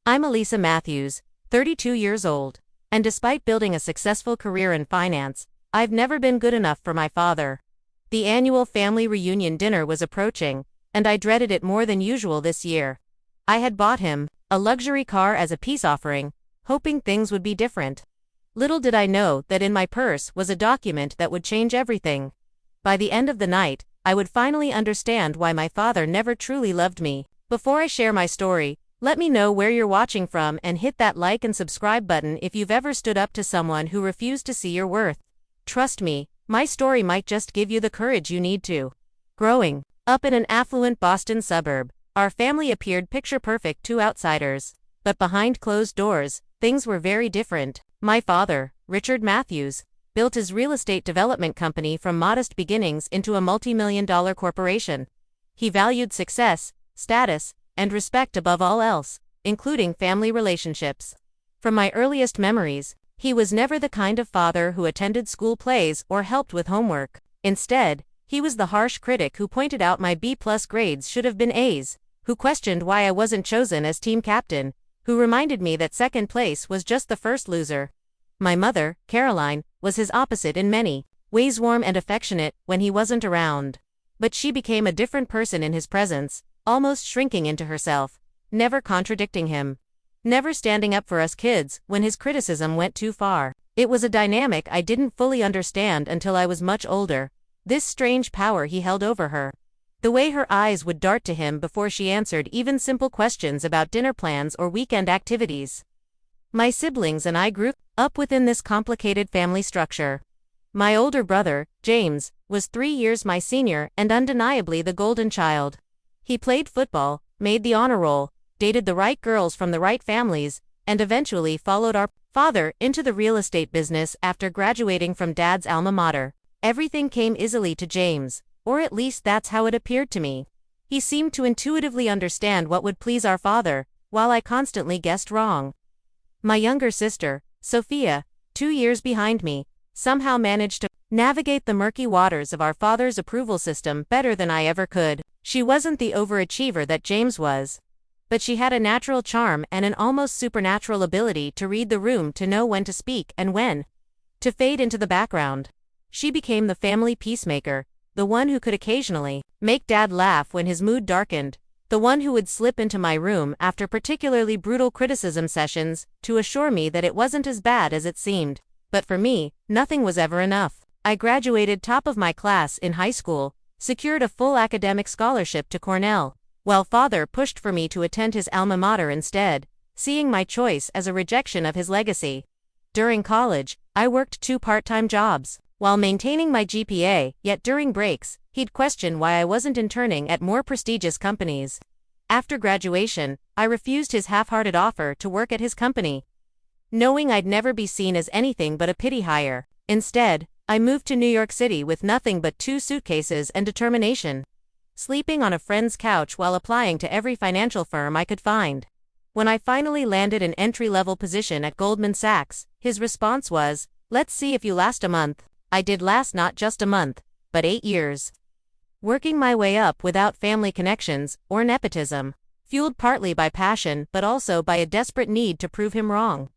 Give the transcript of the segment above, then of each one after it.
I'm Elisa Matthews, 32 years old, and despite building a successful career in finance, I've never been good enough for my father. The annual family reunion dinner was approaching, and I dreaded it more than usual this year. I had bought him a luxury car as a peace offering, hoping things would be different. Little did I know that in my purse was a document that would change everything. By the end of the night, I would finally understand why my father never truly loved me. Before I share my story, let me know where you're watching from and hit that like and subscribe button if you've ever stood up to someone who refused to see your worth. Trust me, my story might just give you the courage you need to. Growing up in an affluent Boston suburb, our family appeared picture-perfect to outsiders. But behind closed doors, things were very different. My father, Richard Matthews, built his real estate development company from modest beginnings into a multi-million-dollar corporation. He valued success, status, and respect above all else, including family relationships. From my earliest memories, he was never the kind of father who attended school plays or helped with homework. Instead, he was the harsh critic who pointed out my B-plus grades should have been A's, who questioned why I wasn't chosen as team captain, who reminded me that second place was just the first loser. My mother, Caroline, was his opposite in many ways, warm and affectionate when he wasn't around. But she became a different person in his presence, almost shrinking into herself, never contradicting him, never standing up for us kids when his criticism went too far. It was a dynamic I didn't fully understand until I was much older, this strange power he held over her. The way her eyes would dart to him before she answered even simple questions about dinner plans or weekend activities. My siblings and I grew up within this complicated family structure. My older brother, James, was 3 years my senior and undeniably the golden child. He played football, made the honor roll, dated the right girls from the right families, and eventually followed our father into the real estate business after graduating from Dad's alma mater. Everything came easily to James, or at least that's how it appeared to me. He seemed to intuitively understand what would please our father, while I constantly guessed wrong. My younger sister, Sophia, 2 years behind me, somehow managed to navigate the murky waters of our father's approval system better than I ever could. She wasn't the overachiever that James was, but she had a natural charm and an almost supernatural ability to read the room, to know when to speak and when to fade into the background. She became the family peacemaker, the one who could occasionally make Dad laugh when his mood darkened, the one who would slip into my room after particularly brutal criticism sessions to assure me that it wasn't as bad as it seemed. But for me, nothing was ever enough. I graduated top of my class in high school, secured a full academic scholarship to Cornell, while Father pushed for me to attend his alma mater instead, seeing my choice as a rejection of his legacy. During college, I worked 2 part-time jobs while maintaining my GPA, yet during breaks, he'd question why I wasn't interning at more prestigious companies. After graduation, I refused his half-hearted offer to work at his company, knowing I'd never be seen as anything but a pity hire. Instead, I moved to New York City with nothing but 2 suitcases and determination, sleeping on a friend's couch while applying to every financial firm I could find. When I finally landed an entry-level position at Goldman Sachs, his response was, "Let's see if you last a month." I did last not just a month, but 8 years. Working my way up without family connections or nepotism, fueled partly by passion but also by a desperate need to prove him wrong.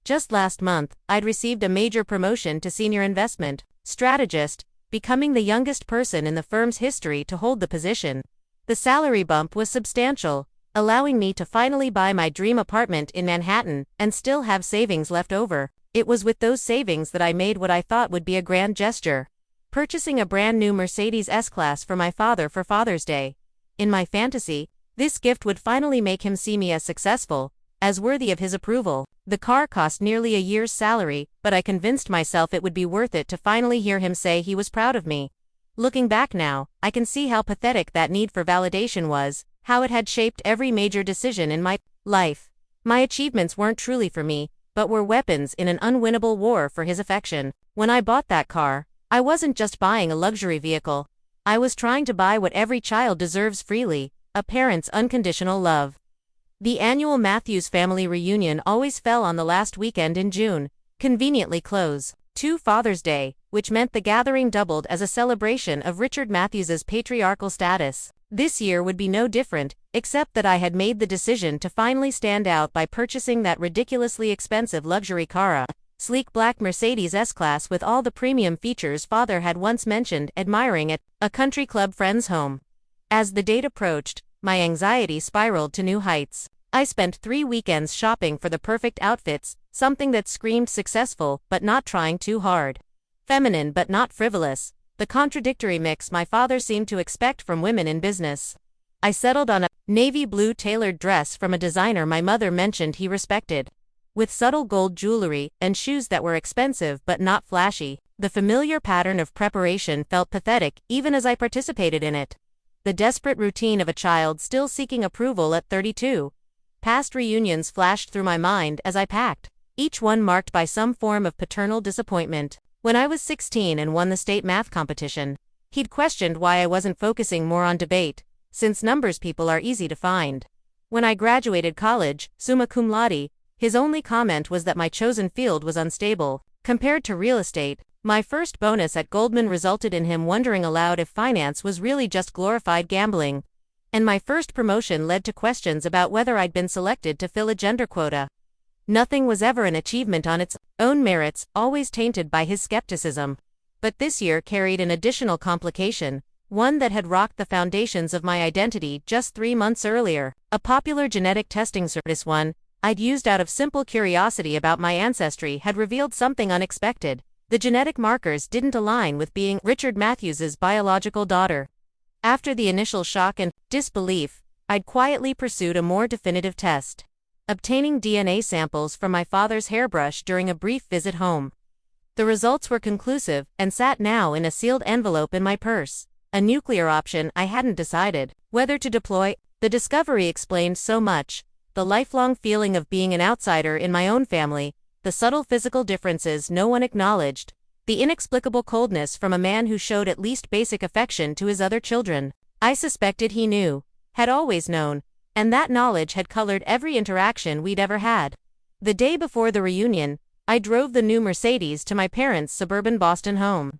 Just last month, I'd received a major promotion to senior investment strategist, becoming the youngest person in the firm's history to hold the position. The salary bump was substantial, allowing me to finally buy my dream apartment in Manhattan and still have savings left over. It was with those savings that I made what I thought would be a grand gesture, purchasing a brand new Mercedes S-Class for my father for Father's Day. In my fantasy, this gift would finally make him see me as successful, as worthy of his approval. The car cost nearly a year's salary, but I convinced myself it would be worth it to finally hear him say he was proud of me. Looking back now, I can see how pathetic that need for validation was, how it had shaped every major decision in my life. My achievements weren't truly for me, but were weapons in an unwinnable war for his affection. When I bought that car, I wasn't just buying a luxury vehicle. I was trying to buy what every child deserves freely, a parent's unconditional love. The annual Matthews family reunion always fell on the last weekend in June, conveniently close to Father's Day, which meant the gathering doubled as a celebration of Richard Matthews's patriarchal status. This year would be no different, except that I had made the decision to finally stand out by purchasing that ridiculously expensive luxury car, a sleek black Mercedes S-Class with all the premium features father had once mentioned admiring at a country club friend's home. As the date approached, my anxiety spiraled to new heights. I spent 3 weekends shopping for the perfect outfits, something that screamed successful but not trying too hard. Feminine but not frivolous, the contradictory mix my father seemed to expect from women in business. I settled on a navy blue tailored dress from a designer my mother mentioned he respected. With subtle gold jewelry and shoes that were expensive but not flashy, the familiar pattern of preparation felt pathetic even as I participated in it. The desperate routine of a child still seeking approval at 32. Past reunions flashed through my mind as I packed, each one marked by some form of paternal disappointment. When I was 16 and won the state math competition, he'd questioned why I wasn't focusing more on debate, since numbers people are easy to find. When I graduated college, summa cum laude, his only comment was that my chosen field was unstable. Compared to real estate, my first bonus at Goldman resulted in him wondering aloud if finance was really just glorified gambling. And my first promotion led to questions about whether I'd been selected to fill a gender quota. Nothing was ever an achievement on its own merits, always tainted by his skepticism. But this year carried an additional complication, one that had rocked the foundations of my identity just 3 months earlier. A popular genetic testing service one I'd used out of simple curiosity about my ancestry had revealed something unexpected. The genetic markers didn't align with being Richard Matthews's biological daughter. After the initial shock and disbelief, I'd quietly pursued a more definitive test, obtaining DNA samples from my father's hairbrush during a brief visit home. The results were conclusive and sat now in a sealed envelope in my purse. A nuclear option I hadn't decided whether to deploy. The discovery explained so much: the lifelong feeling of being an outsider in my own family, the subtle physical differences no one acknowledged, the inexplicable coldness from a man who showed at least basic affection to his other children. I suspected he knew, had always known, and that knowledge had colored every interaction we'd ever had. The day before the reunion, I drove the new Mercedes to my parents' suburban Boston home.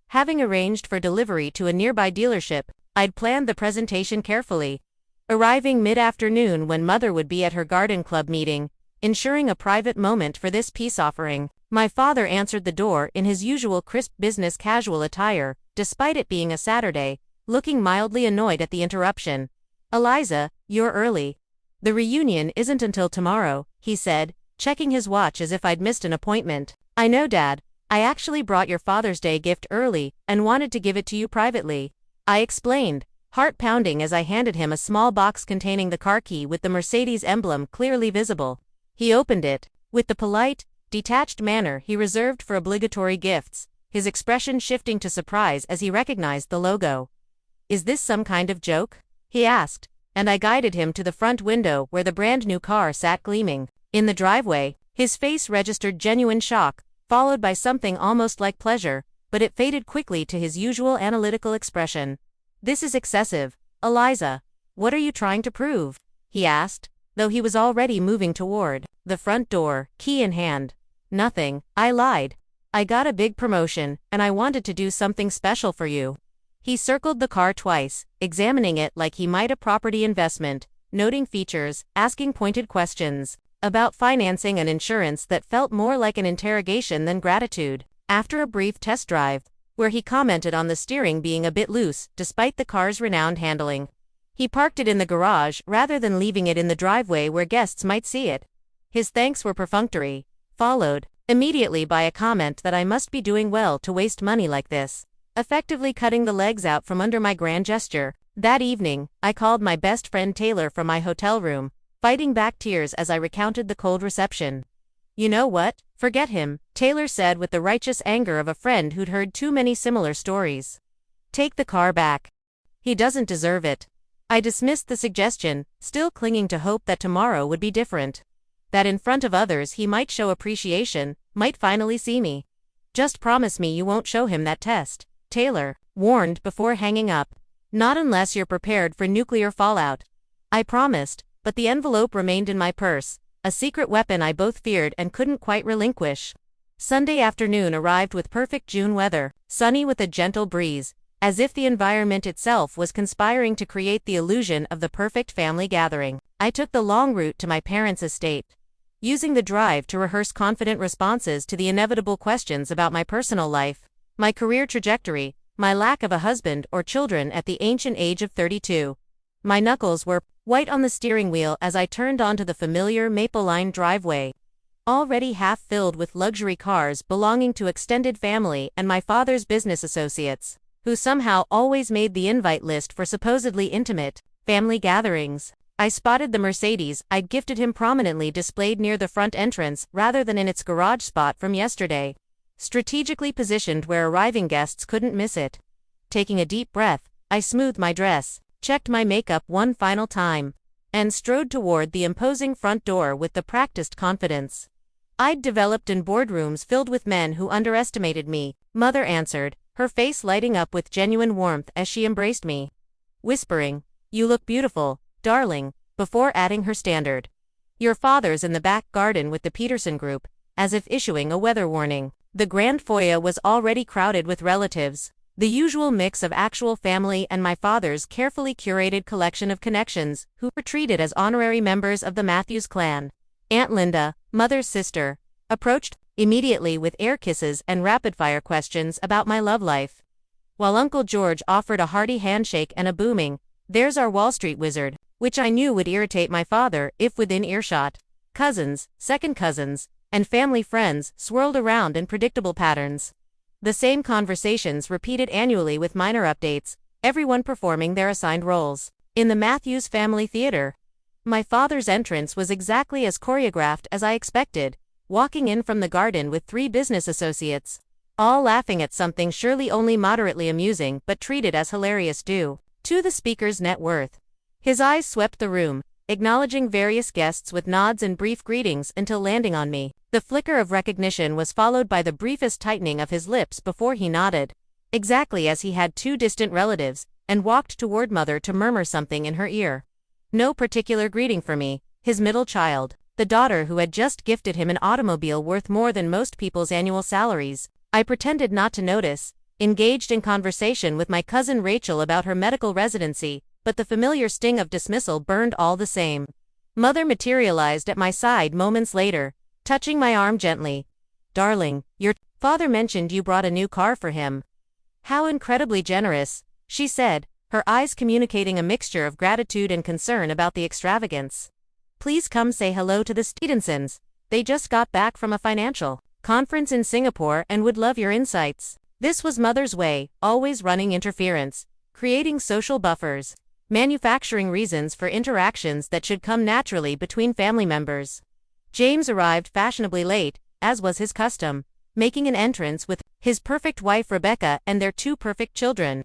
Having arranged for delivery to a nearby dealership, I'd planned the presentation carefully. Arriving mid-afternoon when Mother would be at her garden club meeting, ensuring a private moment for this peace offering, my father answered the door in his usual crisp business casual attire, despite it being a Saturday, looking mildly annoyed at the interruption. "Eliza, you're early. The reunion isn't until tomorrow," he said, checking his watch as if I'd missed an appointment. "I know, Dad. I actually brought your Father's Day gift early and wanted to give it to you privately," I explained, heart pounding as I handed him a small box containing the car key with the Mercedes emblem clearly visible. He opened it, with the polite, detached manner he reserved for obligatory gifts, his expression shifting to surprise as he recognized the logo. "Is this some kind of joke?" he asked, and I guided him to the front window where the brand new car sat gleaming. In the driveway, his face registered genuine shock, followed by something almost like pleasure, but it faded quickly to his usual analytical expression. "This is excessive, Eliza. What are you trying to prove?" he asked, though he was already moving toward the front door, key in hand. "Nothing," I lied. "I got a big promotion, and I wanted to do something special for you." He circled the car twice, examining it like he might a property investment, noting features, asking pointed questions about financing and insurance that felt more like an interrogation than gratitude. After a brief test drive, where he commented on the steering being a bit loose despite the car's renowned handling, he parked it in the garage rather than leaving it in the driveway where guests might see it. His thanks were perfunctory, followed immediately by a comment that I must be doing well to waste money like this, effectively cutting the legs out from under my grand gesture. That evening, I called my best friend Taylor from my hotel room, fighting back tears as I recounted the cold reception. "You know what? Forget him," Taylor said with the righteous anger of a friend who'd heard too many similar stories. "Take the car back. He doesn't deserve it." I dismissed the suggestion, still clinging to hope that tomorrow would be different. That in front of others he might show appreciation, might finally see me. "Just promise me you won't show him that test," Taylor warned before hanging up. "Not unless you're prepared for nuclear fallout." I promised, but the envelope remained in my purse, a secret weapon I both feared and couldn't quite relinquish. Sunday afternoon arrived with perfect June weather, sunny with a gentle breeze, as if the environment itself was conspiring to create the illusion of the perfect family gathering. I took the long route to my parents' estate, using the drive to rehearse confident responses to the inevitable questions about my personal life, my career trajectory, my lack of a husband or children at the ancient age of 32. My knuckles were white on the steering wheel as I turned onto the familiar maple-lined driveway, already half filled with luxury cars belonging to extended family and my father's business associates, who somehow always made the invite list for supposedly intimate family gatherings. I spotted the Mercedes I'd gifted him prominently displayed near the front entrance rather than in its garage spot from yesterday, strategically positioned where arriving guests couldn't miss it. Taking a deep breath, I smoothed my dress, checked my makeup one final time, and strode toward the imposing front door with the practiced confidence I'd developed in boardrooms filled with men who underestimated me. Mother answered, her face lighting up with genuine warmth as she embraced me, whispering, "You look beautiful, darling," before adding her standard, "Your father's in the back garden with the Peterson Group," as if issuing a weather warning. The grand foyer was already crowded with relatives, the usual mix of actual family and my father's carefully curated collection of connections, who were treated as honorary members of the Matthews clan. Aunt Linda, mother's sister, approached immediately with air kisses and rapid-fire questions about my love life, while Uncle George offered a hearty handshake and a booming, "There's our Wall Street wizard," which I knew would irritate my father if within earshot. Cousins, second cousins, and family friends swirled around in predictable patterns. The same conversations repeated annually with minor updates, everyone performing their assigned roles. In the Matthews family theater, my father's entrance was exactly as choreographed as I expected, walking in from the garden with 3 business associates, all laughing at something surely only moderately amusing but treated as hilarious due to the speaker's net worth. His eyes swept the room, acknowledging various guests with nods and brief greetings until landing on me. The flicker of recognition was followed by the briefest tightening of his lips before he nodded, exactly as he had 2 distant relatives, and walked toward Mother to murmur something in her ear. No particular greeting for me, his middle child, the daughter who had just gifted him an automobile worth more than most people's annual salaries. I pretended not to notice, engaged in conversation with my cousin Rachel about her medical residency, but the familiar sting of dismissal burned all the same. Mother materialized at my side moments later, touching my arm gently. "Darling, your father mentioned you brought a new car for him." "How incredibly generous," she said, her eyes communicating a mixture of gratitude and concern about the extravagance. "Please come say hello to the Stevensons. They just got back from a financial conference in Singapore and would love your insights." This was Mother's way, always running interference, creating social buffers, manufacturing reasons for interactions that should come naturally between family members. James arrived fashionably late, as was his custom, making an entrance with his perfect wife Rebecca and their 2 perfect children,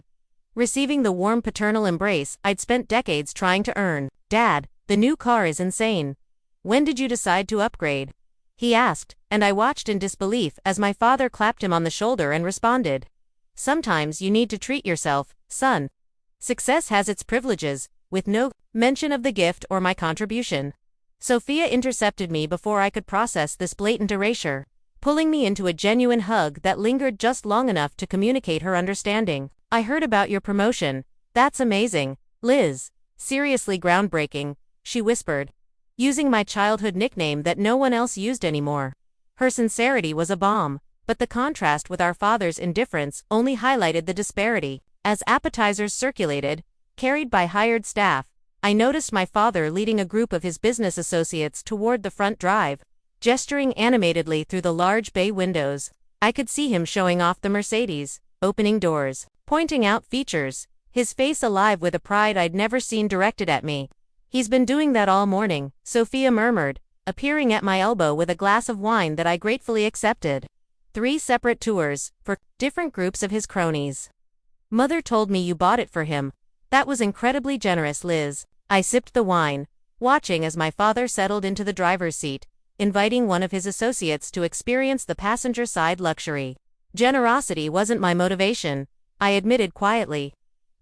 receiving the warm paternal embrace I'd spent decades trying to earn. "Dad, the new car is insane. When did you decide to upgrade?" he asked, and I watched in disbelief as my father clapped him on the shoulder and responded, "Sometimes you need to treat yourself, son. Success has its privileges," with no mention of the gift or my contribution. Sophia intercepted me before I could process this blatant erasure, pulling me into a genuine hug that lingered just long enough to communicate her understanding. "I heard about your promotion. That's amazing, Liz. Seriously groundbreaking," she whispered, using my childhood nickname that no one else used anymore. Her sincerity was a balm, but the contrast with our father's indifference only highlighted the disparity. As appetizers circulated, carried by hired staff, I noticed my father leading a group of his business associates toward the front drive, gesturing animatedly through the large bay windows. I could see him showing off the Mercedes, opening doors, pointing out features, his face alive with a pride I'd never seen directed at me. "He's been doing that all morning," Sophia murmured, appearing at my elbow with a glass of wine that I gratefully accepted. 3 separate tours, for different groups of his cronies. "Mother told me you bought it for him. That was incredibly generous, Liz." I sipped the wine, watching as my father settled into the driver's seat, inviting one of his associates to experience the passenger side luxury. Generosity wasn't my motivation, I admitted quietly.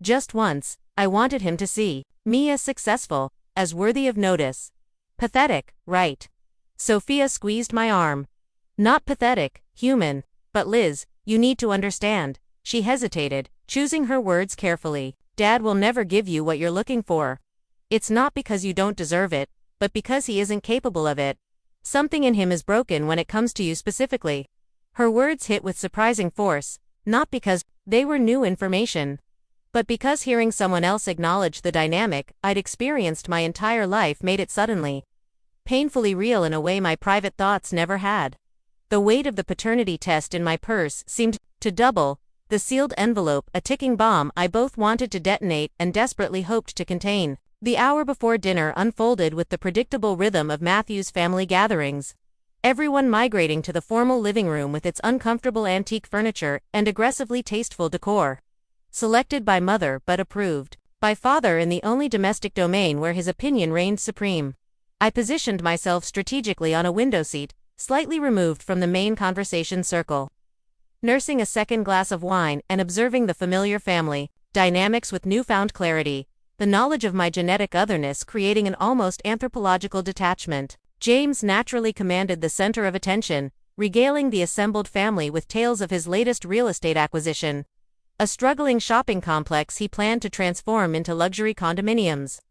Just once, I wanted him to see me as successful, as worthy of notice. Pathetic, right? Sophia squeezed my arm. "Not pathetic, human. But Liz, you need to understand." She hesitated, choosing her words carefully. Dad will never give you what you're looking for. It's not because you don't deserve it, but because he isn't capable of it. Something in him is broken when it comes to you specifically. Her words hit with surprising force, not because they were new information, but because hearing someone else acknowledge the dynamic I'd experienced my entire life made it suddenly, painfully real in a way my private thoughts never had. The weight of the paternity test in my purse seemed to double, the sealed envelope a ticking bomb I both wanted to detonate and desperately hoped to contain. The hour before dinner unfolded with the predictable rhythm of Matthew's family gatherings. Everyone migrating to the formal living room with its uncomfortable antique furniture and aggressively tasteful decor. Selected by mother but approved by father in the only domestic domain where his opinion reigned supreme. I positioned myself strategically on a window seat, slightly removed from the main conversation circle. Nursing a second glass of wine and observing the familiar family dynamics with newfound clarity, the knowledge of my genetic otherness creating an almost anthropological detachment. James naturally commanded the center of attention, regaling the assembled family with tales of his latest real estate acquisition, a struggling shopping complex he planned to transform into luxury condominiums.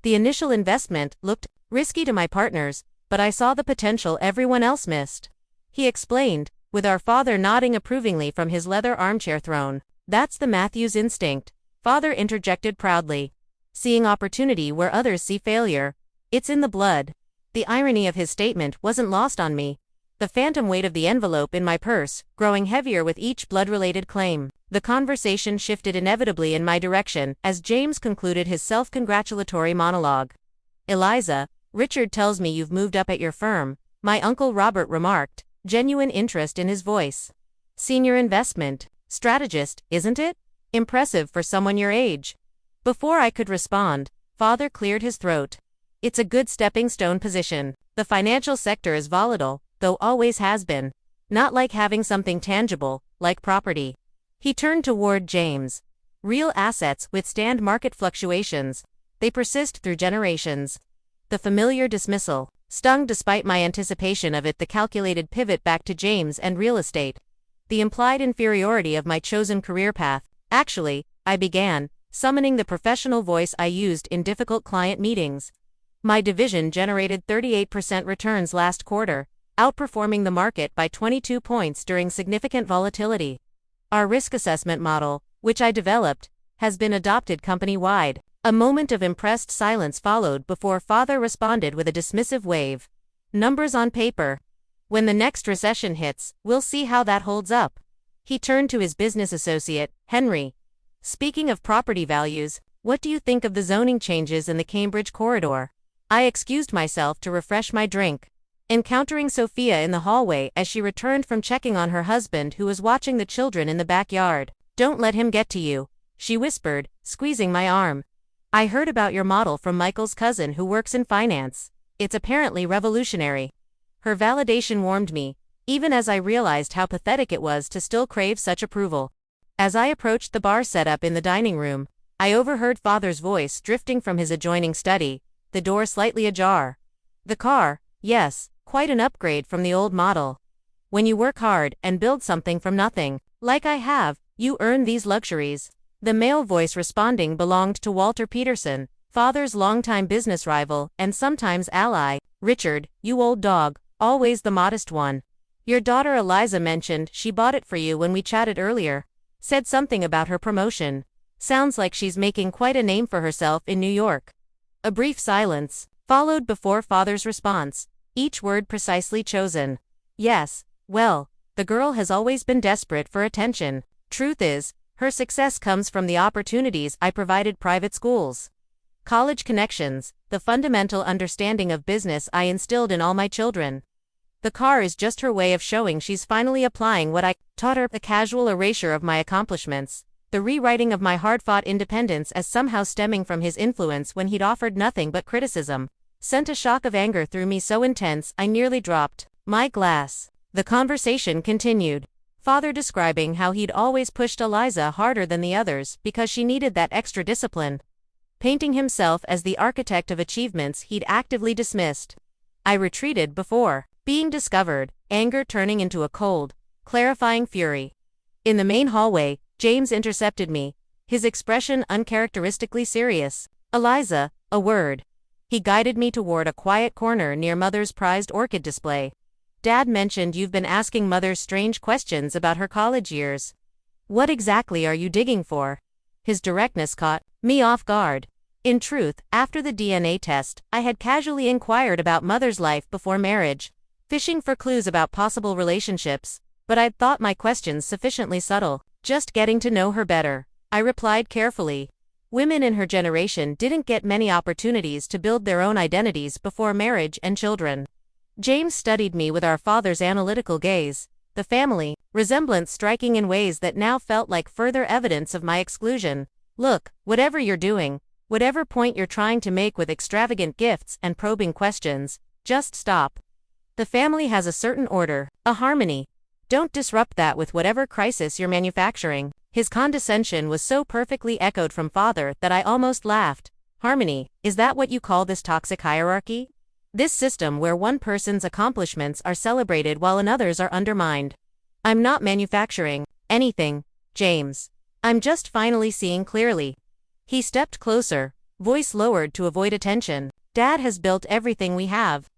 The initial investment looked risky to my partners, but I saw the potential everyone else missed. He explained, with our father nodding approvingly from his leather armchair throne. That's the Matthews instinct, father interjected proudly. Seeing opportunity where others see failure. It's in the blood. The irony of his statement wasn't lost on me. The phantom weight of the envelope in my purse, growing heavier with each blood-related claim. The conversation shifted inevitably in my direction as James concluded his self-congratulatory monologue. Eliza, Richard tells me you've moved up at your firm, my Uncle Robert remarked, genuine interest in his voice. Senior investment strategist, isn't it? Impressive for someone your age. Before I could respond, father cleared his throat. It's a good stepping stone position. The financial sector is volatile, though always has been. Not like having something tangible, like property. He turned toward James. Real assets withstand market fluctuations. They persist through generations. The familiar dismissal stung despite my anticipation of it, the calculated pivot back to James and real estate. The implied inferiority of my chosen career path. Actually, I began, summoning the professional voice I used in difficult client meetings. My division generated 38% returns last quarter, outperforming the market by 22 points during significant volatility. Our risk assessment model, which I developed, has been adopted company-wide. A moment of impressed silence followed before father responded with a dismissive wave. Numbers on paper. When the next recession hits, we'll see how that holds up. He turned to his business associate, Henry. Speaking of property values, what do you think of the zoning changes in the Cambridge corridor? I excused myself to refresh my drink, encountering Sophia in the hallway as she returned from checking on her husband who was watching the children in the backyard. Don't let him get to you, she whispered, squeezing my arm. I heard about your model from Michael's cousin who works in finance. It's apparently revolutionary. Her validation warmed me, even as I realized how pathetic it was to still crave such approval. As I approached the bar setup in the dining room, I overheard father's voice drifting from his adjoining study, the door slightly ajar. The car, yes, quite an upgrade from the old model. When you work hard and build something from nothing, like I have, you earn these luxuries. The male voice responding belonged to Walter Peterson, father's longtime business rival and sometimes ally. Richard, you old dog, always the modest one. Your daughter Eliza mentioned she bought it for you when we chatted earlier. Said something about her promotion. Sounds like she's making quite a name for herself in New York. A brief silence followed before father's response, each word precisely chosen. Yes, well, the girl has always been desperate for attention. Truth is, her success comes from the opportunities I provided: private schools, college connections, the fundamental understanding of business I instilled in all my children. The car is just her way of showing she's finally applying what I taught her, the casual erasure of my accomplishments, the rewriting of my hard-fought independence as somehow stemming from his influence when he'd offered nothing but criticism, sent a shock of anger through me so intense I nearly dropped my glass. The conversation continued, father describing how he'd always pushed Eliza harder than the others because she needed that extra discipline, painting himself as the architect of achievements he'd actively dismissed. I retreated before being discovered, anger turning into a cold, clarifying fury. In the main hallway, James intercepted me, his expression uncharacteristically serious. Eliza, a word. He guided me toward a quiet corner near Mother's prized orchid display. Dad mentioned you've been asking Mother strange questions about her college years. What exactly are you digging for? His directness caught me off guard. In truth, after the DNA test, I had casually inquired about Mother's life before marriage, fishing for clues about possible relationships, but I'd thought my questions sufficiently subtle. Just getting to know her better, I replied carefully. Women in her generation didn't get many opportunities to build their own identities before marriage and children. James studied me with our father's analytical gaze, the family resemblance striking in ways that now felt like further evidence of my exclusion. Look, whatever you're doing, whatever point you're trying to make with extravagant gifts and probing questions, just stop. The family has a certain order, a harmony. Don't disrupt that with whatever crisis you're manufacturing. His condescension was so perfectly echoed from father that I almost laughed. Harmony, is that what you call this toxic hierarchy? This system where one person's accomplishments are celebrated while another's are undermined. I'm not manufacturing anything, James. I'm just finally seeing clearly. He stepped closer, voice lowered to avoid attention. Dad has built everything we have.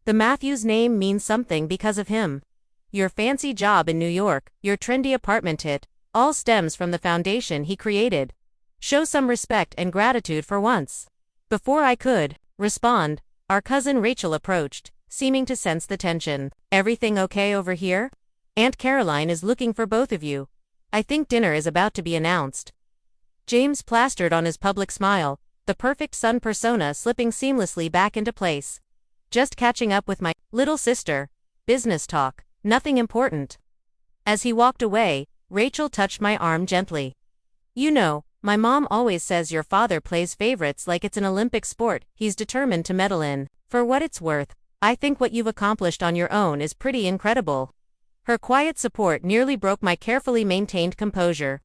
The Matthews name means something because of him. Your fancy job in New York, your trendy apartment hit, all stems from the foundation he created. Show some respect and gratitude for once. Before I could respond, our cousin Rachel approached, seeming to sense the tension. Everything okay over here? Aunt Caroline is looking for both of you. I think dinner is about to be announced. James plastered on his public smile, the perfect son persona slipping seamlessly back into place. Just catching up with my little sister. Business talk, nothing important. As he walked away, Rachel touched my arm gently. You know, my mom always says your father plays favorites like it's an Olympic sport he's determined to medal in. For what it's worth, I think what you've accomplished on your own is pretty incredible. Her quiet support nearly broke my carefully maintained composure.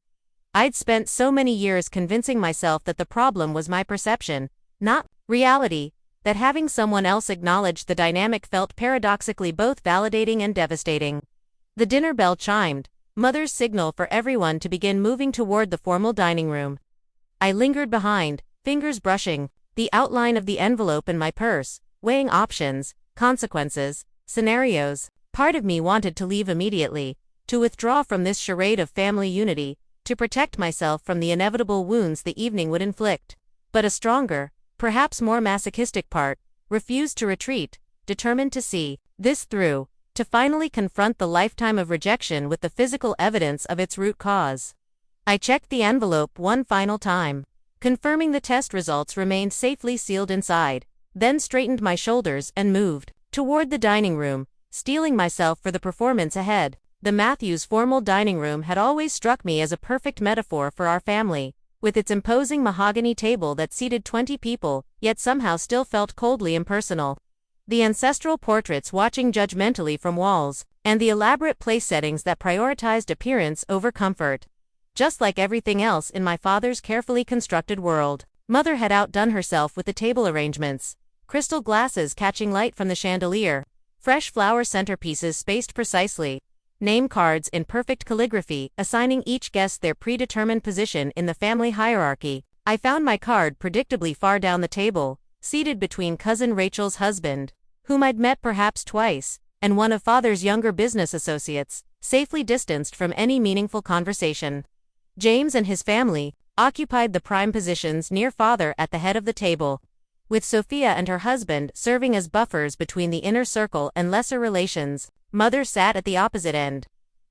I'd spent so many years convincing myself that the problem was my perception, not reality, that having someone else acknowledge the dynamic felt paradoxically both validating and devastating. The dinner bell chimed, Mother's signal for everyone to begin moving toward the formal dining room. I lingered behind, fingers brushing the outline of the envelope in my purse, weighing options, consequences, scenarios. Part of me wanted to leave immediately, to withdraw from this charade of family unity, to protect myself from the inevitable wounds the evening would inflict. But a stronger, perhaps more masochistic part, refused to retreat, determined to see this through, to finally confront the lifetime of rejection with the physical evidence of its root cause. I checked the envelope one final time, confirming the test results remained safely sealed inside, then straightened my shoulders and moved toward the dining room, steeling myself for the performance ahead. The Matthews formal dining room had always struck me as a perfect metaphor for our family, with its imposing mahogany table that seated 20 people, yet somehow still felt coldly impersonal. The ancestral portraits watching judgmentally from walls, and the elaborate place settings that prioritized appearance over comfort. Just like everything else in my father's carefully constructed world, Mother had outdone herself with the table arrangements. Crystal glasses catching light from the chandelier, fresh flower centerpieces spaced precisely, name cards in perfect calligraphy assigning each guest their predetermined position in the family hierarchy. I found my card predictably far down the table, seated between cousin Rachel's husband, whom I'd met perhaps twice, and one of father's younger business associates, safely distanced from any meaningful conversation. James and his family occupied the prime positions near father at the head of the table, with Sophia and her husband serving as buffers between the inner circle and lesser relations. Mother sat at the opposite end.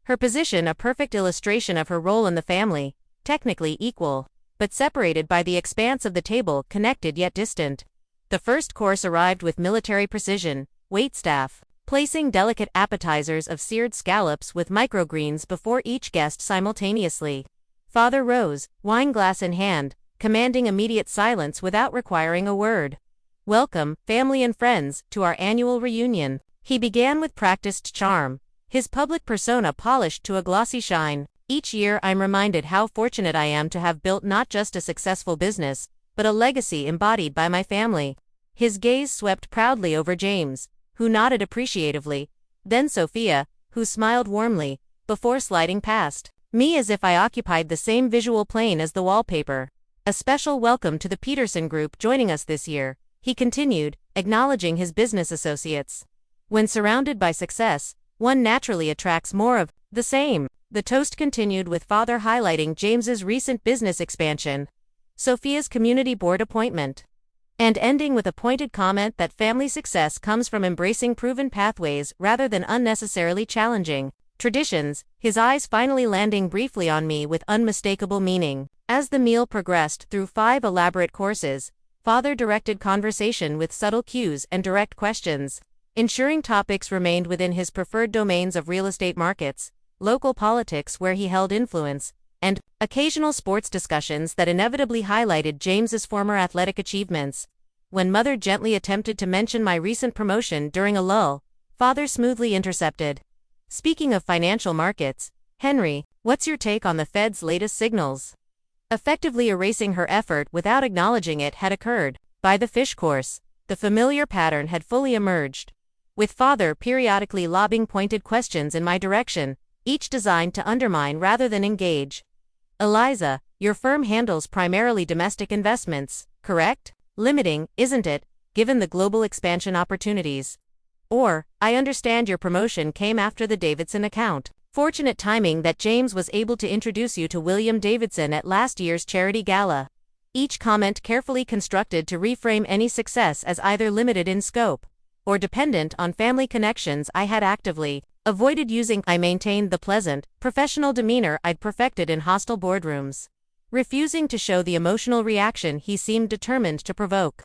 Her position a perfect illustration of her role in the family, technically equal, but separated by the expanse of the table, connected yet distant. The first course arrived with military precision, waitstaff, placing delicate appetizers of seared scallops with microgreens before each guest simultaneously. Father rose, wineglass in hand, commanding immediate silence without requiring a word. Welcome, family and friends, to our annual reunion. He began with practiced charm, his public persona polished to a glossy shine. Each year I'm reminded how fortunate I am to have built not just a successful business, but a legacy embodied by my family. His gaze swept proudly over James, who nodded appreciatively, then Sophia, who smiled warmly, before sliding past. me as if I occupied the same visual plane as the wallpaper. A special welcome to the Peterson Group joining us this year, he continued, acknowledging his business associates. When surrounded by success, one naturally attracts more of the same. The toast continued with Father highlighting James's recent business expansion, Sophia's community board appointment, and ending with a pointed comment that family success comes from embracing proven pathways rather than unnecessarily challenging traditions, his eyes finally landing briefly on me with unmistakable meaning. As the meal progressed through 5 elaborate courses, Father directed conversation with subtle cues and direct questions, ensuring topics remained within his preferred domains of real estate markets, local politics where he held influence, and occasional sports discussions that inevitably highlighted James's former athletic achievements. When Mother gently attempted to mention my recent promotion during a lull, Father smoothly intercepted. Speaking of financial markets, Henry, what's your take on the Fed's latest signals? Effectively erasing her effort without acknowledging it had occurred. By the fish course, the familiar pattern had fully emerged, with Father periodically lobbing pointed questions in my direction, each designed to undermine rather than engage. Eliza, your firm handles primarily domestic investments, correct? Limiting, isn't it, given the global expansion opportunities? Or, I understand your promotion came after the Davidson account. Fortunate timing that James was able to introduce you to William Davidson at last year's charity gala. Each comment carefully constructed to reframe any success as either limited in scope or dependent on family connections I had actively avoided using. I maintained the pleasant, professional demeanor I'd perfected in hostile boardrooms, refusing to show the emotional reaction he seemed determined to provoke.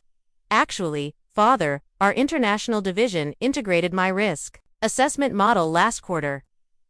Actually, Father, our international division integrated my risk assessment model last quarter,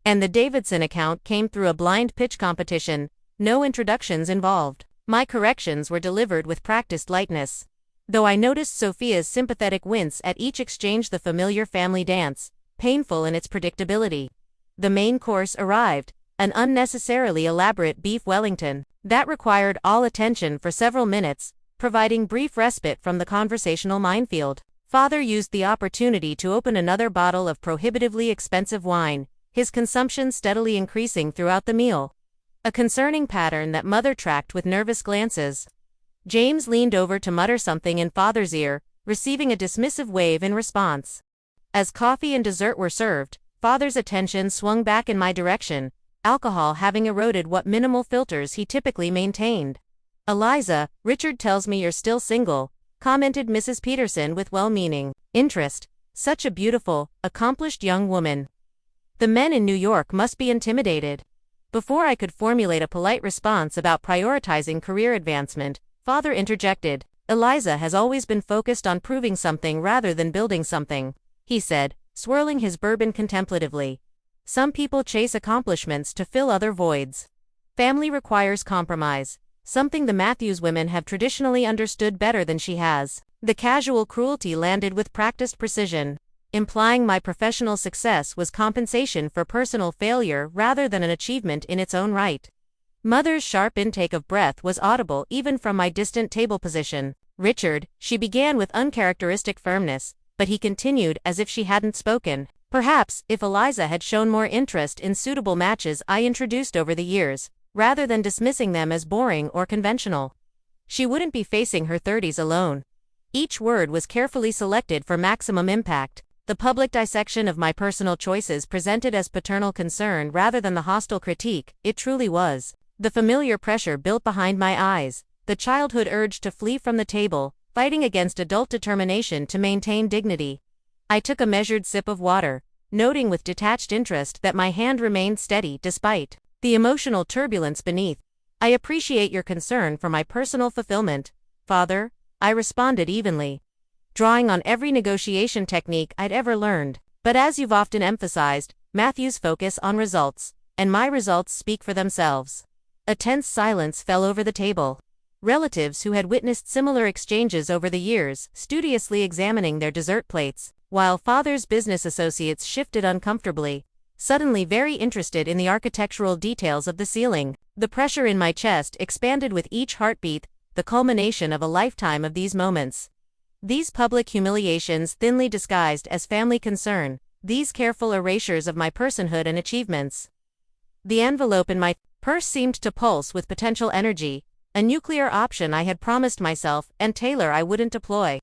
and the Davidson account came through a blind pitch competition, no introductions involved. My corrections were delivered with practiced lightness, though I noticed Sophia's sympathetic wince at each exchange. The familiar family dance, painful in its predictability. The main course arrived, an unnecessarily elaborate beef Wellington that required all attention for several minutes, providing brief respite from the conversational minefield. Father used the opportunity to open another bottle of prohibitively expensive wine, his consumption steadily increasing throughout the meal, a concerning pattern that Mother tracked with nervous glances. James leaned over to mutter something in Father's ear, receiving a dismissive wave in response. As coffee and dessert were served, Father's attention swung back in my direction, alcohol having eroded what minimal filters he typically maintained. Eliza, Richard tells me you're still single, commented Mrs. Peterson with well-meaning interest. Such a beautiful, accomplished young woman. The men in New York must be intimidated. Before I could formulate a polite response about prioritizing career advancement, Father interjected. Eliza has always been focused on proving something rather than building something, he said, swirling his bourbon contemplatively. Some people chase accomplishments to fill other voids. Family requires compromise, something the Matthews women have traditionally understood better than she has. The casual cruelty landed with practiced precision, implying my professional success was compensation for personal failure rather than an achievement in its own right. Mother's sharp intake of breath was audible even from my distant table position. Richard, she began with uncharacteristic firmness, but he continued as if she hadn't spoken. Perhaps, if Eliza had shown more interest in suitable matches I introduced over the years, rather than dismissing them as boring or conventional, she wouldn't be facing her 30s alone. Each word was carefully selected for maximum impact, the public dissection of my personal choices presented as paternal concern rather than the hostile critique it truly was. The familiar pressure built behind my eyes, the childhood urge to flee from the table, fighting against adult determination to maintain dignity. I took a measured sip of water, noting with detached interest that my hand remained steady despite the emotional turbulence beneath. I appreciate your concern for my personal fulfillment, Father, I responded evenly, drawing on every negotiation technique I'd ever learned. But as you've often emphasized, Matthews focus on results, and my results speak for themselves. A tense silence fell over the table. Relatives who had witnessed similar exchanges over the years, studiously examining their dessert plates, while Father's business associates shifted uncomfortably, suddenly very interested in the architectural details of the ceiling. The pressure in my chest expanded with each heartbeat, the culmination of a lifetime of these moments. These public humiliations thinly disguised as family concern, these careful erasures of my personhood and achievements. The envelope in my Hers seemed to pulse with potential energy, a nuclear option I had promised myself and Taylor I wouldn't deploy.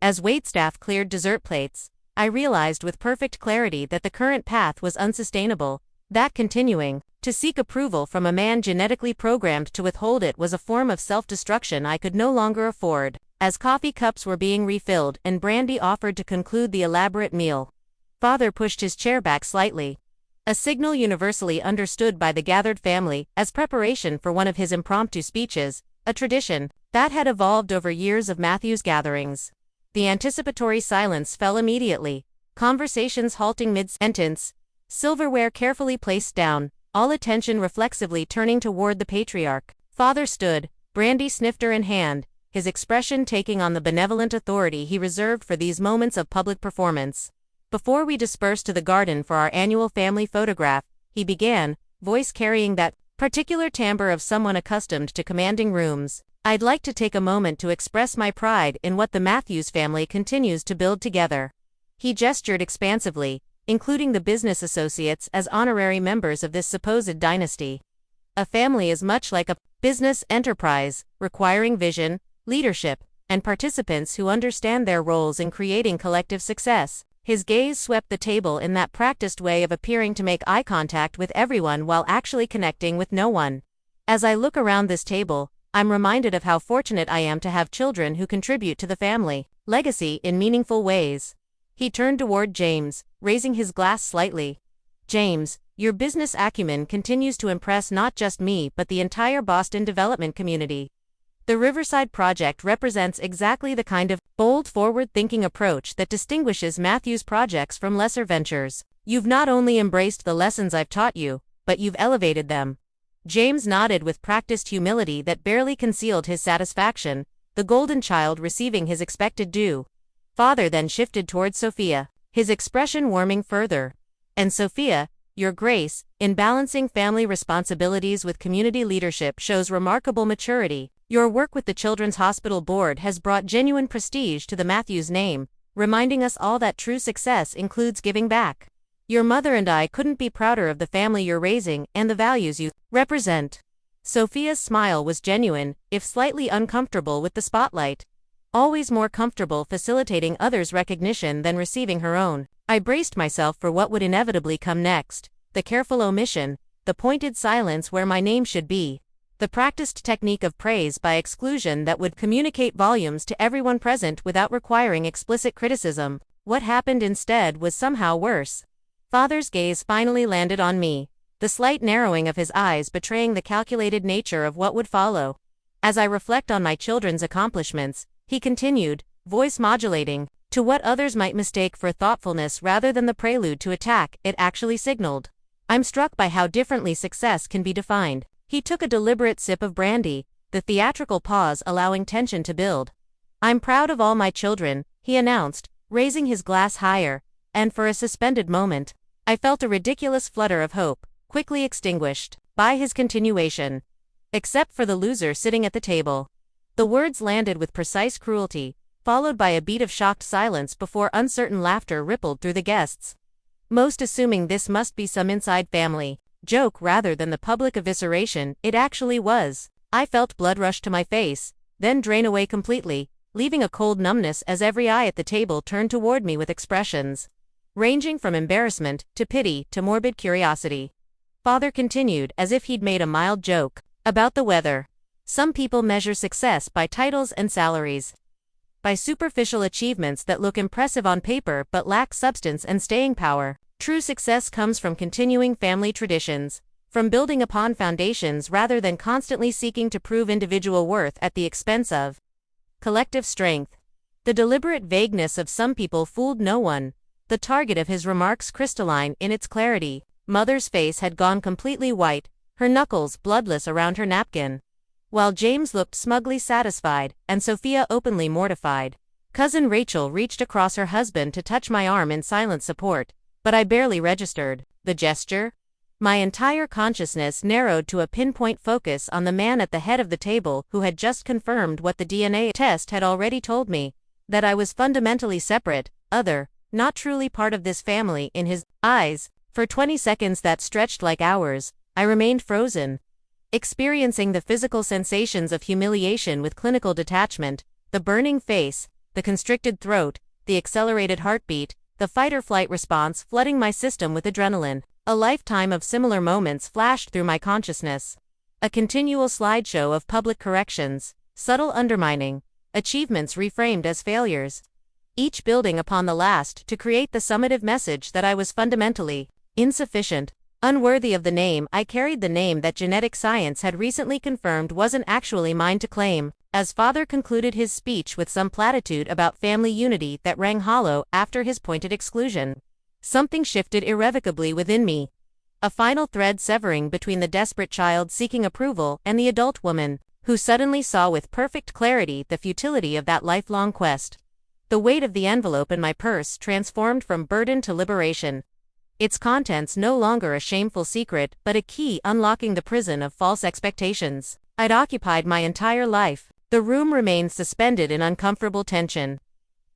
As waitstaff cleared dessert plates, I realized with perfect clarity that the current path was unsustainable, that continuing to seek approval from a man genetically programmed to withhold it was a form of self-destruction I could no longer afford. As coffee cups were being refilled and brandy offered to conclude the elaborate meal, Father pushed his chair back slightly, a signal universally understood by the gathered family as preparation for one of his impromptu speeches, a tradition that had evolved over years of Matthew's gatherings. The anticipatory silence fell immediately, conversations halting mid-sentence, silverware carefully placed down, all attention reflexively turning toward the patriarch. Father stood, brandy snifter in hand, his expression taking on the benevolent authority he reserved for these moments of public performance. Before we dispersed to the garden for our annual family photograph, he began, voice carrying that particular timbre of someone accustomed to commanding rooms. I'd like to take a moment to express my pride in what the Matthews family continues to build together. He gestured expansively, including the business associates as honorary members of this supposed dynasty. A family is much like a business enterprise, requiring vision, leadership, and participants who understand their roles in creating collective success. His gaze swept the table in that practiced way of appearing to make eye contact with everyone while actually connecting with no one. As I look around this table, I'm reminded of how fortunate I am to have children who contribute to the family legacy in meaningful ways. He turned toward James, raising his glass slightly. James, your business acumen continues to impress not just me but the entire Boston development community. The Riverside Project represents exactly the kind of bold, forward-thinking approach that distinguishes Matthews projects from lesser ventures. You've not only embraced the lessons I've taught you, but you've elevated them. James nodded with practiced humility that barely concealed his satisfaction, the golden child receiving his expected due. Father then shifted toward Sophia, his expression warming further. And Sophia, your grace, in balancing family responsibilities with community leadership shows remarkable maturity. Your work with the Children's Hospital Board has brought genuine prestige to the Matthews name, reminding us all that true success includes giving back. Your mother and I couldn't be prouder of the family you're raising and the values you represent. Sophia's smile was genuine, if slightly uncomfortable with the spotlight. Always more comfortable facilitating others' recognition than receiving her own. I braced myself for what would inevitably come next, the careful omission, the pointed silence where my name should be. The practiced technique of praise by exclusion that would communicate volumes to everyone present without requiring explicit criticism. What happened instead was somehow worse. Father's gaze finally landed on me, the slight narrowing of his eyes betraying the calculated nature of what would follow. As I reflect on my children's accomplishments, he continued, voice modulating, to what others might mistake for thoughtfulness rather than the prelude to attack, it actually signaled. I'm struck by how differently success can be defined. He took a deliberate sip of brandy, the theatrical pause allowing tension to build. I'm proud of all my children, he announced, raising his glass higher, and for a suspended moment, I felt a ridiculous flutter of hope, quickly extinguished by his continuation. Except for the loser sitting at the table. The words landed with precise cruelty, followed by a beat of shocked silence before uncertain laughter rippled through the guests. Most assuming this must be some inside family joke rather than the public evisceration, it actually was. I felt blood rush to my face, then drain away completely, leaving a cold numbness as every eye at the table turned toward me with expressions ranging from embarrassment to pity to morbid curiosity. Father continued as if he'd made a mild joke about the weather. Some people measure success by titles and salaries, by superficial achievements that look impressive on paper but lack substance and staying power. True success comes from continuing family traditions, from building upon foundations rather than constantly seeking to prove individual worth at the expense of collective strength. The deliberate vagueness of some people fooled no one, the target of his remarks crystalline in its clarity. Mother's face had gone completely white, her knuckles bloodless around her napkin, while James looked smugly satisfied, and Sophia openly mortified. Cousin Rachel reached across her husband to touch my arm in silent support, but I barely registered the gesture. My entire consciousness narrowed to a pinpoint focus on the man at the head of the table who had just confirmed what the DNA test had already told me, that I was fundamentally separate, other, not truly part of this family. In his eyes, for 20 seconds that stretched like hours, I remained frozen. experiencing the physical sensations of humiliation with clinical detachment, the burning face, the constricted throat, the accelerated heartbeat, the fight-or-flight response flooding my system with adrenaline. A lifetime of similar moments flashed through my consciousness. A continual slideshow of public corrections, subtle undermining, achievements reframed as failures, each building upon the last to create the summative message that I was fundamentally insufficient, unworthy of the name I carried, the name that genetic science had recently confirmed wasn't actually mine to claim. As father concluded his speech with some platitude about family unity that rang hollow after his pointed exclusion, something shifted irrevocably within me. A final thread severing between the desperate child seeking approval and the adult woman, who suddenly saw with perfect clarity the futility of that lifelong quest. The weight of the envelope in my purse transformed from burden to liberation. Its contents no longer a shameful secret but a key unlocking the prison of false expectations I'd occupied my entire life. The room remained suspended in uncomfortable tension,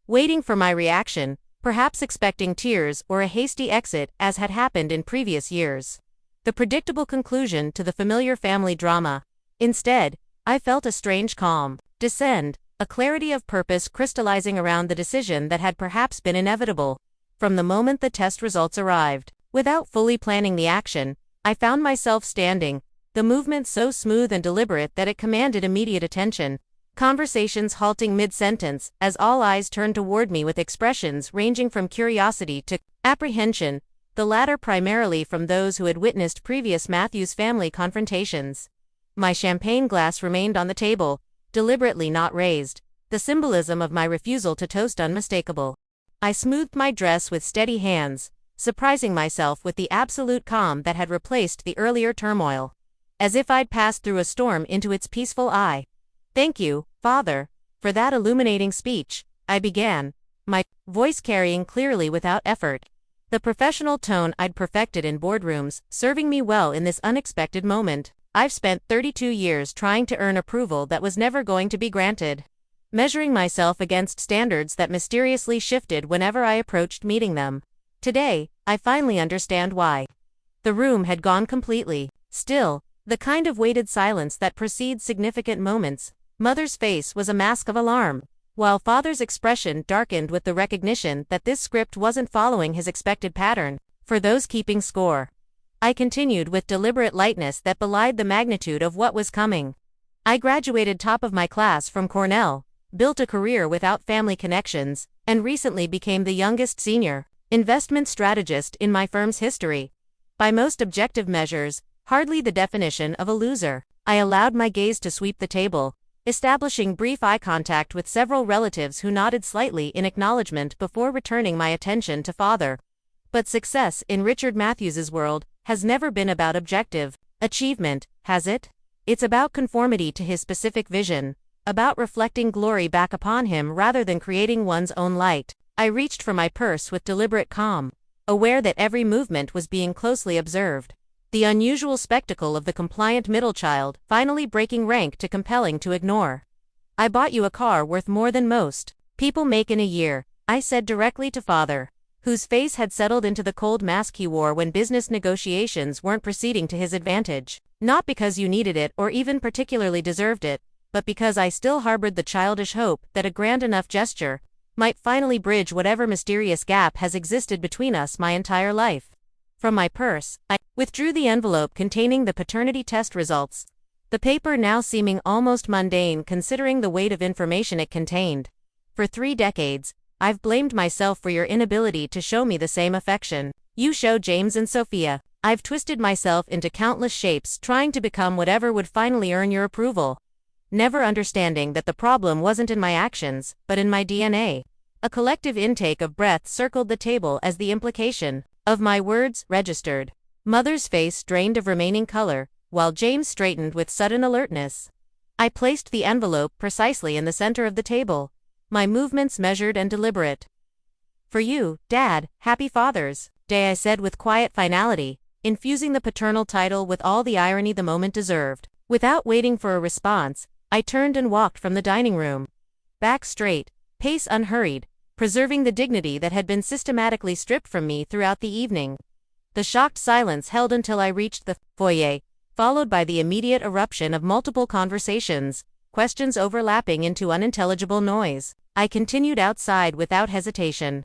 waiting for my reaction, perhaps expecting tears or a hasty exit as had happened in previous years. The predictable conclusion to the familiar family drama. Instead, I felt a strange calm descend, a clarity of purpose crystallizing around the decision that had perhaps been inevitable. From the moment the test results arrived, without fully planning the action, I found myself standing, the movement so smooth and deliberate that it commanded immediate attention. Conversations halting mid-sentence, as all eyes turned toward me with expressions ranging from curiosity to apprehension, the latter primarily from those who had witnessed previous Matthews family confrontations. My champagne glass remained on the table, deliberately not raised, the symbolism of my refusal to toast unmistakable. I smoothed my dress with steady hands, surprising myself with the absolute calm that had replaced the earlier turmoil. As if I'd passed through a storm into its peaceful eye. "Thank you, Father, for that illuminating speech," I began, my voice carrying clearly without effort. The professional tone I'd perfected in boardrooms, serving me well in this unexpected moment. I've spent 32 years trying to earn approval that was never going to be granted, measuring myself against standards that mysteriously shifted whenever I approached meeting them. Today, I finally understand why. The room had gone completely still, the kind of weighted silence that precedes significant moments. Mother's face was a mask of alarm, while Father's expression darkened with the recognition that this script wasn't following his expected pattern. For those keeping score, I continued with deliberate lightness that belied the magnitude of what was coming. I graduated top of my class from Cornell, built a career without family connections, and recently became the youngest senior investment strategist in my firm's history. By most objective measures, hardly the definition of a loser. I allowed my gaze to sweep the table, establishing brief eye contact with several relatives who nodded slightly in acknowledgement before returning my attention to Father. But success in Richard Matthews's world has never been about objective achievement, has it? It's about conformity to his specific vision, about reflecting glory back upon him rather than creating one's own light. I reached for my purse with deliberate calm, aware that every movement was being closely observed. The unusual spectacle of the compliant middle child finally breaking rank to compelling to ignore. "I bought you a car worth more than most people make in a year," I said directly to Father, whose face had settled into the cold mask he wore when business negotiations weren't proceeding to his advantage. Not because you needed it or even particularly deserved it, but because I still harbored the childish hope that a grand enough gesture might finally bridge whatever mysterious gap has existed between us my entire life. From my purse, I withdrew the envelope containing the paternity test results, the paper now seeming almost mundane considering the weight of information it contained. For 3 decades, I've blamed myself for your inability to show me the same affection you show James and Sophia. I've twisted myself into countless shapes trying to become whatever would finally earn your approval, never understanding that the problem wasn't in my actions, but in my DNA. A collective intake of breath circled the table as the implication of my words registered. Mother's face drained of remaining color, while James straightened with sudden alertness. I placed the envelope precisely in the center of the table, my movements measured and deliberate. "For you, Dad, happy Father's Day," I said with quiet finality, infusing the paternal title with all the irony the moment deserved. Without waiting for a response, I turned and walked from the dining room. Back straight, pace unhurried, preserving the dignity that had been systematically stripped from me throughout the evening. The shocked silence held until I reached the foyer, followed by the immediate eruption of multiple conversations, questions overlapping into unintelligible noise. I continued outside without hesitation.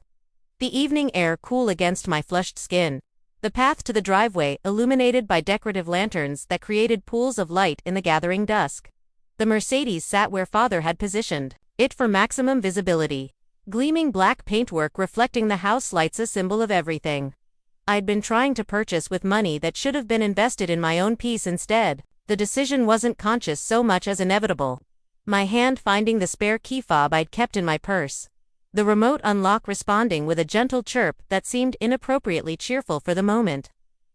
The evening air cool against my flushed skin. The path to the driveway illuminated by decorative lanterns that created pools of light in the gathering dusk. The Mercedes sat where Father had positioned it for maximum visibility. Gleaming black paintwork reflecting the house lights, a symbol of everything I'd been trying to purchase with money that should have been invested in my own peace instead. The decision wasn't conscious so much as inevitable. My hand finding the spare key fob I'd kept in my purse. The remote unlock responding with a gentle chirp that seemed inappropriately cheerful for the moment.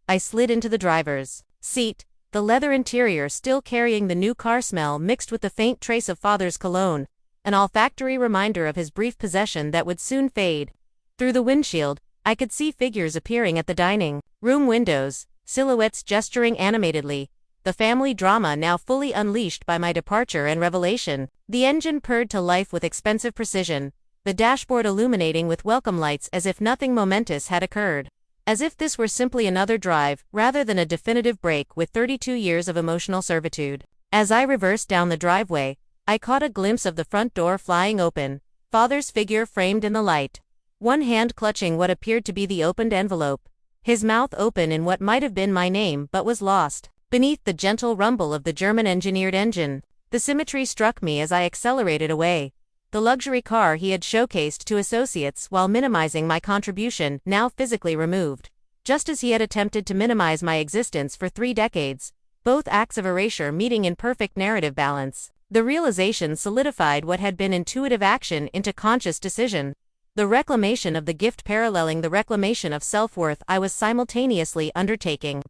I slid into the driver's seat, the leather interior still carrying the new car smell mixed with the faint trace of Father's cologne, an olfactory reminder of his brief possession that would soon fade. Through the windshield, I could see figures appearing at the dining room windows, silhouettes gesturing animatedly, the family drama now fully unleashed by my departure and revelation. The engine purred to life with expensive precision, the dashboard illuminating with welcome lights as if nothing momentous had occurred. As if this were simply another drive, rather than a definitive break with 32 years of emotional servitude. As I reversed down the driveway, I caught a glimpse of the front door flying open, Father's figure framed in the light. One hand clutching what appeared to be the opened envelope. His mouth open in what might have been my name but was lost beneath the gentle rumble of the German-engineered engine. The symmetry struck me as I accelerated away. The luxury car he had showcased to associates while minimizing my contribution, now physically removed. Just as he had attempted to minimize my existence for 3 decades, both acts of erasure meeting in perfect narrative balance. The realization solidified what had been intuitive action into conscious decision. The reclamation of the gift paralleling the reclamation of self-worth I was simultaneously undertaking,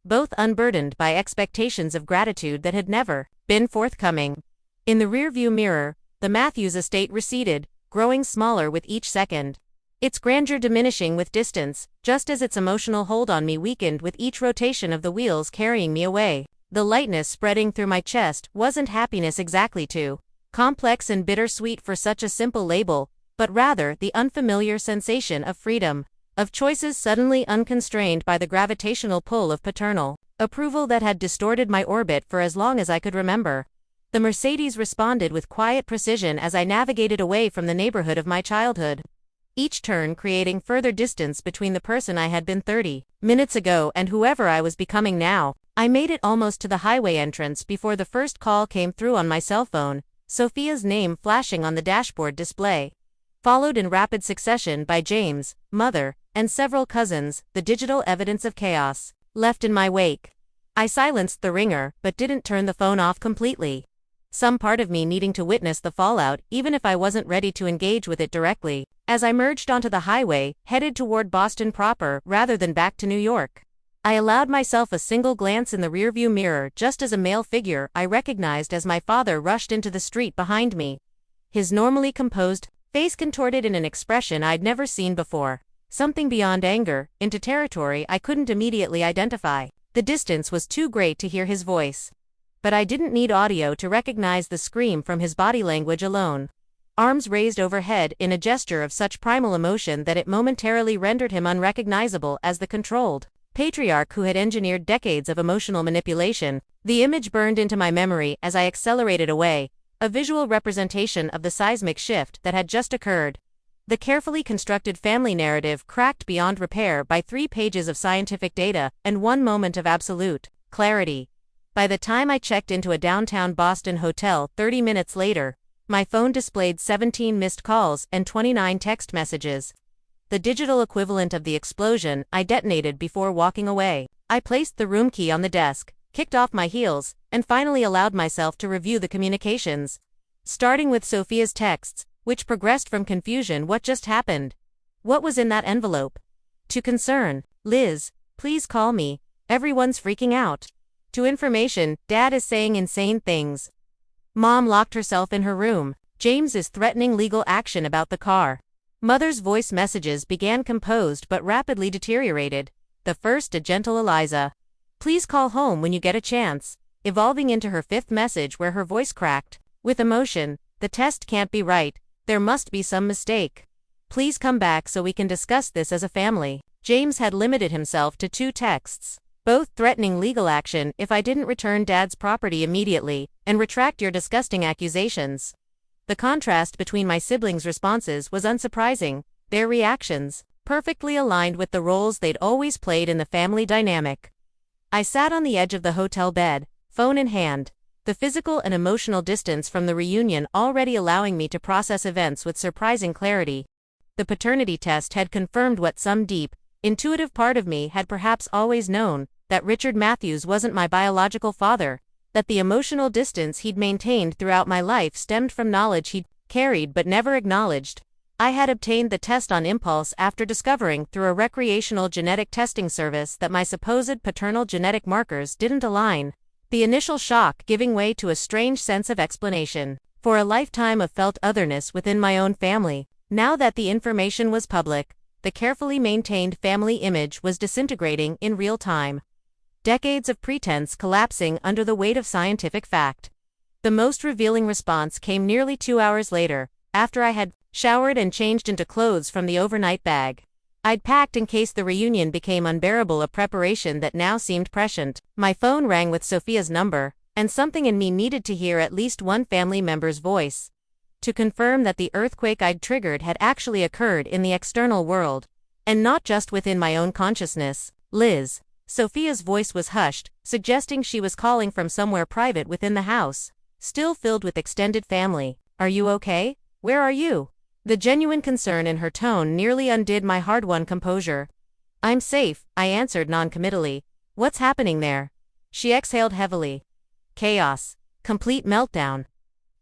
both unburdened by expectations of gratitude that had never been forthcoming. In the rearview mirror, the Matthews estate receded, growing smaller with each second. Its grandeur diminishing with distance, just as its emotional hold on me weakened with each rotation of the wheels carrying me away. The lightness spreading through my chest wasn't happiness exactly too complex and bittersweet for such a simple label, but rather the unfamiliar sensation of freedom, of choices suddenly unconstrained by the gravitational pull of paternal approval that had distorted my orbit for as long as I could remember. The Mercedes responded with quiet precision as I navigated away from the neighborhood of my childhood, each turn creating further distance between the person I had been 30 minutes ago and whoever I was becoming now. I made it almost to the highway entrance before the first call came through on my cell phone, Sophia's name flashing on the dashboard display, followed in rapid succession by James, mother, and several cousins, the digital evidence of chaos left in my wake. I silenced the ringer, but didn't turn the phone off completely. Some part of me needing to witness the fallout, even if I wasn't ready to engage with it directly. As I merged onto the highway, headed toward Boston proper rather than back to New York, I allowed myself a single glance in the rearview mirror just as a male figure I recognized as my father rushed into the street behind me. His normally composed face contorted in an expression I'd never seen before, something beyond anger, into territory I couldn't immediately identify. The distance was too great to hear his voice, but I didn't need audio to recognize the scream from his body language alone. Arms raised overhead in a gesture of such primal emotion that it momentarily rendered him unrecognizable as the controlled patriarch who had engineered decades of emotional manipulation. The image burned into my memory as I accelerated away, a visual representation of the seismic shift that had just occurred. The carefully constructed family narrative cracked beyond repair by 3 pages of scientific data and 1 moment of absolute clarity. By the time I checked into a downtown Boston hotel 30 minutes later, my phone displayed 17 missed calls and 29 text messages, the digital equivalent of the explosion I detonated before walking away. I placed the room key on the desk, kicked off my heels, and finally allowed myself to review the communications. Starting with Sophia's texts, which progressed from confusion. What just happened? What was in that envelope? To concern, Liz, please call me, everyone's freaking out. To information, Dad is saying insane things. Mom locked herself in her room. James is threatening legal action about the car. Mother's voice messages began composed but rapidly deteriorated. The first a gentle Eliza. Please call home when you get a chance, evolving into her 5th message where her voice cracked with emotion. The test can't be right, there must be some mistake. Please come back so we can discuss this as a family. James had limited himself to 2 texts, both threatening legal action if I didn't return Dad's property immediately and retract your disgusting accusations. The contrast between my siblings' responses was unsurprising, their reactions perfectly aligned with the roles they'd always played in the family dynamic. I sat on the edge of the hotel bed, phone in hand, the physical and emotional distance from the reunion already allowing me to process events with surprising clarity. The paternity test had confirmed what some deep, intuitive part of me had perhaps always known, that Richard Matthews wasn't my biological father, that the emotional distance he'd maintained throughout my life stemmed from knowledge he'd carried but never acknowledged. I had obtained the test on impulse after discovering through a recreational genetic testing service that my supposed paternal genetic markers didn't align, the initial shock giving way to a strange sense of explanation for a lifetime of felt otherness within my own family. Now that the information was public, the carefully maintained family image was disintegrating in real time. Decades of pretense collapsing under the weight of scientific fact. The most revealing response came nearly 2 hours later, after I had showered and changed into clothes from the overnight bag I'd packed in case the reunion became unbearable, a preparation that now seemed prescient. My phone rang with Sophia's number, and something in me needed to hear at least one family member's voice to confirm that the earthquake I'd triggered had actually occurred in the external world, and not just within my own consciousness. Liz. Sophia's voice was hushed, suggesting she was calling from somewhere private within the house, still filled with extended family. Are you okay? Where are you? The genuine concern in her tone nearly undid my hard-won composure. I'm safe, I answered noncommittally. What's happening there? She exhaled heavily. Chaos. Complete meltdown.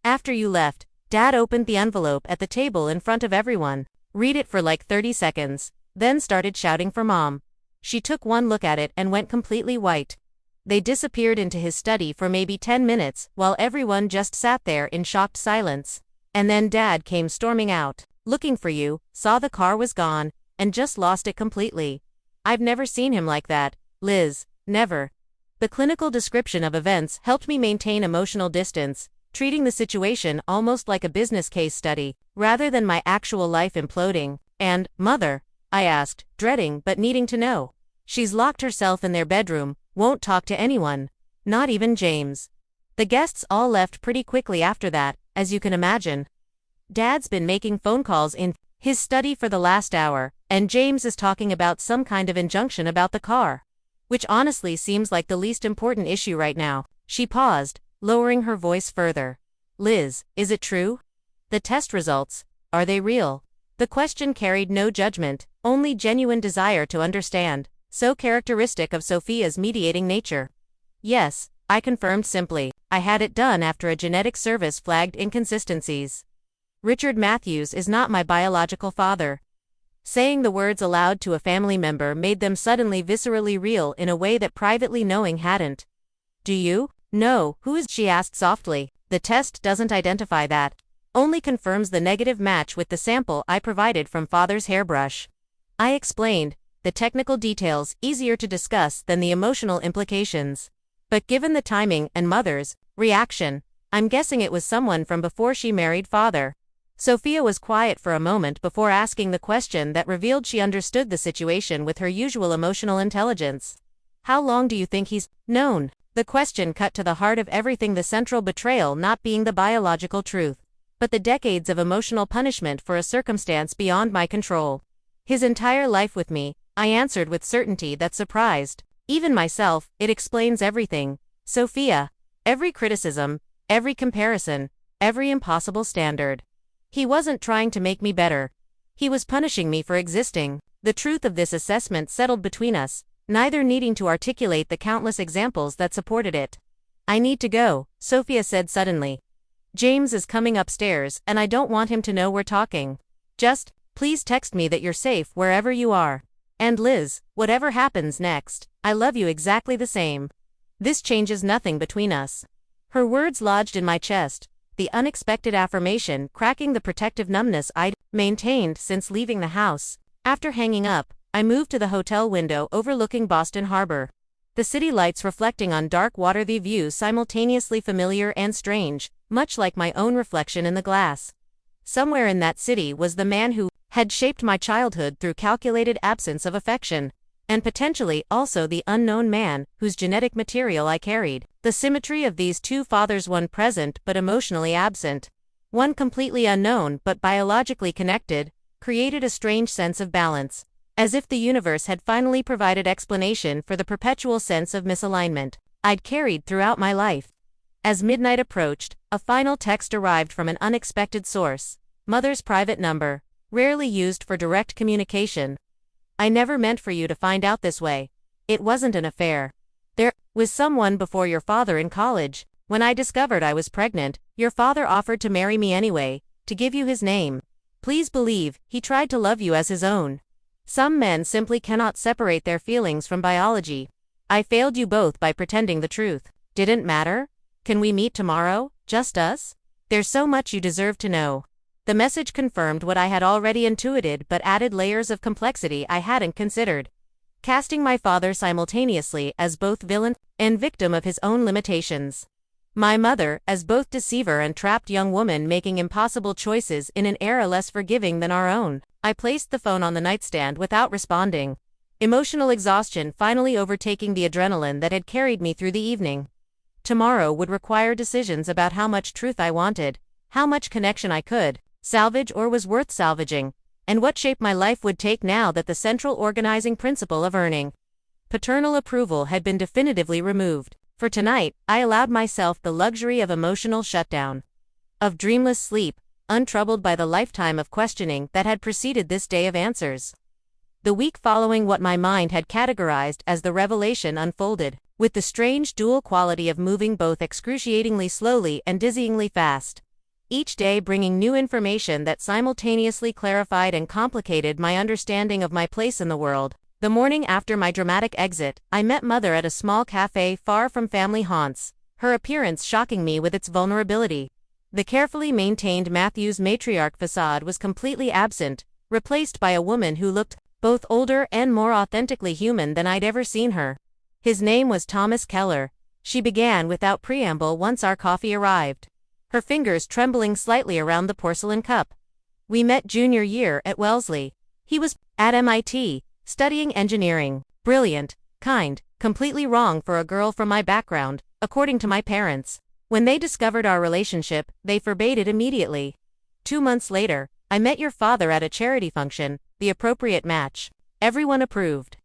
After you left, Dad opened the envelope at the table in front of everyone, read it for like 30 seconds, then started shouting for Mom. She took one look at it and went completely white. They disappeared into his study for maybe 10 minutes while everyone just sat there in shocked silence. And then Dad came storming out, looking for you, saw the car was gone, and just lost it completely. I've never seen him like that, Liz, never. The clinical description of events helped me maintain emotional distance, treating the situation almost like a business case study, rather than my actual life imploding. And, Mother? I asked, dreading but needing to know. She's locked herself in their bedroom, won't talk to anyone. Not even James. The guests all left pretty quickly after that, as you can imagine. Dad's been making phone calls in his study for the last hour, and James is talking about some kind of injunction about the car. Which honestly seems like the least important issue right now. She paused, lowering her voice further. Liz, is it true? The test results, are they real? The question carried no judgment, only genuine desire to understand, so characteristic of Sophia's mediating nature. Yes, I confirmed simply. I had it done after a genetic service flagged inconsistencies. Richard Matthews is not my biological father. Saying the words aloud to a family member made them suddenly viscerally real in a way that privately knowing hadn't. Do you? No, who is? She asked softly. The test doesn't identify that. Only confirms the negative match with the sample I provided from Father's hairbrush. I explained, the technical details easier to discuss than the emotional implications. But given the timing and Mother's reaction, I'm guessing it was someone from before she married Father. Sophia was quiet for a moment before asking the question that revealed she understood the situation with her usual emotional intelligence. How long do you think he's known? The question cut to the heart of everything, the central betrayal not being the biological truth, but the decades of emotional punishment for a circumstance beyond my control. His entire life with me, I answered with certainty that surprised even myself. It explains everything, Sophia. Every criticism, every comparison, every impossible standard. He wasn't trying to make me better. He was punishing me for existing. The truth of this assessment settled between us, neither needing to articulate the countless examples that supported it. I need to go, Sophia said suddenly. James is coming upstairs and I don't want him to know we're talking. Just, please text me that you're safe wherever you are. And Liz, whatever happens next, I love you exactly the same. This changes nothing between us. Her words lodged in my chest, the unexpected affirmation cracking the protective numbness I'd maintained since leaving the house. After hanging up, I moved to the hotel window overlooking Boston Harbor. The city lights reflecting on dark water, the view simultaneously familiar and strange, much like my own reflection in the glass. Somewhere in that city was the man who had shaped my childhood through calculated absence of affection. and potentially also the unknown man whose genetic material I carried. The symmetry of these two fathers, one present but emotionally absent, one completely unknown but biologically connected, created a strange sense of balance, as if the universe had finally provided explanation for the perpetual sense of misalignment I'd carried throughout my life. As midnight approached, a final text arrived from an unexpected source, Mother's private number, rarely used for direct communication. I never meant for you to find out this way. It wasn't an affair. There was someone before your father in college. When I discovered I was pregnant, your father offered to marry me anyway, to give you his name. Please believe, he tried to love you as his own. Some men simply cannot separate their feelings from biology. I failed you both by pretending the truth. Didn't matter? Can we meet tomorrow, just us? There's so much you deserve to know. The message confirmed what I had already intuited but added layers of complexity I hadn't considered, casting my father simultaneously as both villain and victim of his own limitations. My mother as both deceiver and trapped young woman making impossible choices in an era less forgiving than our own. I placed the phone on the nightstand without responding, emotional exhaustion finally overtaking the adrenaline that had carried me through the evening. Tomorrow would require decisions about how much truth I wanted, how much connection I could salvage or was worth salvaging, and what shape my life would take now that the central organizing principle of earning paternal approval had been definitively removed. For tonight, I allowed myself the luxury of emotional shutdown, of dreamless sleep, untroubled by the lifetime of questioning that had preceded this day of answers. The week following what my mind had categorized as the revelation unfolded, with the strange dual quality of moving both excruciatingly slowly and dizzyingly fast, each day bringing new information that simultaneously clarified and complicated my understanding of my place in the world. The morning after my dramatic exit, I met Mother at a small cafe far from family haunts, her appearance shocking me with its vulnerability. The carefully maintained Matthews matriarch facade was completely absent, replaced by a woman who looked both older and more authentically human than I'd ever seen her. His name was Thomas Keller, she began without preamble once our coffee arrived, her fingers trembling slightly around the porcelain cup. We met junior year at Wellesley. He was at MIT, studying engineering. Brilliant, kind, completely wrong for a girl from my background, according to my parents. When they discovered our relationship, they forbade it immediately. 2 months later, I met your father at a charity function, the appropriate match. Everyone approved.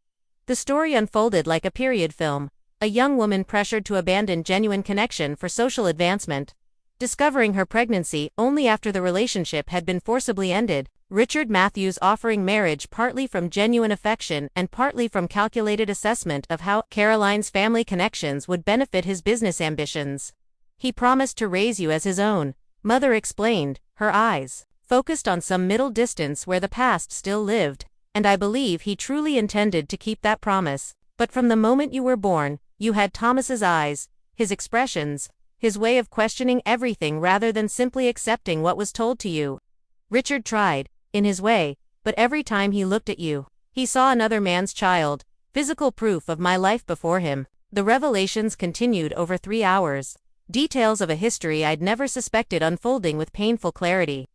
The story unfolded like a period film, a young woman pressured to abandon genuine connection for social advancement, discovering her pregnancy only after the relationship had been forcibly ended. Richard Matthews offering marriage partly from genuine affection and partly from calculated assessment of how Caroline's family connections would benefit his business ambitions. He promised to raise you as his own, Mother explained, her eyes focused on some middle distance where the past still lived, and I believe he truly intended to keep that promise. But from the moment you were born, you had Thomas's eyes, his expressions, his way of questioning everything rather than simply accepting what was told to you. Richard tried, in his way, but every time he looked at you, he saw another man's child, physical proof of my life before him. The revelations continued over 3 hours, details of a history I'd never suspected unfolding with painful clarity,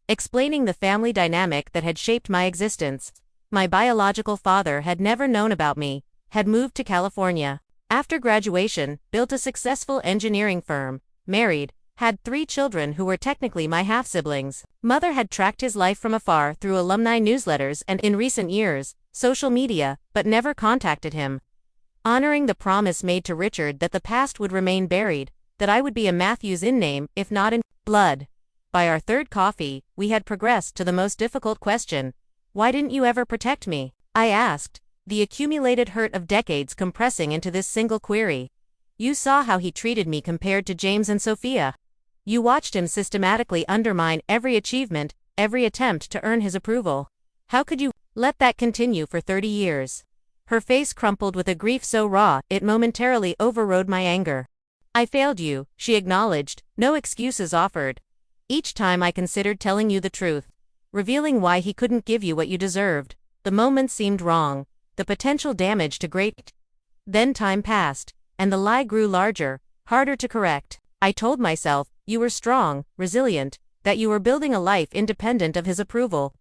explaining the family dynamic that had shaped my existence. My biological father had never known about me, had moved to California after graduation, built a successful engineering firm, married, had 3 children who were technically my half-siblings. Mother had tracked his life from afar through alumni newsletters and, in recent years, social media, but never contacted him, honoring the promise made to Richard that the past would remain buried, that I would be a Matthews in name, if not in blood. By our 3rd coffee, we had progressed to the most difficult question. Why didn't you ever protect me? I asked, the accumulated hurt of decades compressing into this single query. You saw how he treated me compared to James and Sophia. You watched him systematically undermine every achievement, every attempt to earn his approval. How could you let that continue for 30 years? Her face crumpled with a grief so raw, it momentarily overrode my anger. I failed you, she acknowledged, no excuses offered. Each time I considered telling you the truth, revealing why he couldn't give you what you deserved. The moment seemed wrong, the potential damage too great. Then time passed, and the lie grew larger, harder to correct. I told myself, you were strong, resilient, that you were building a life independent of his approval.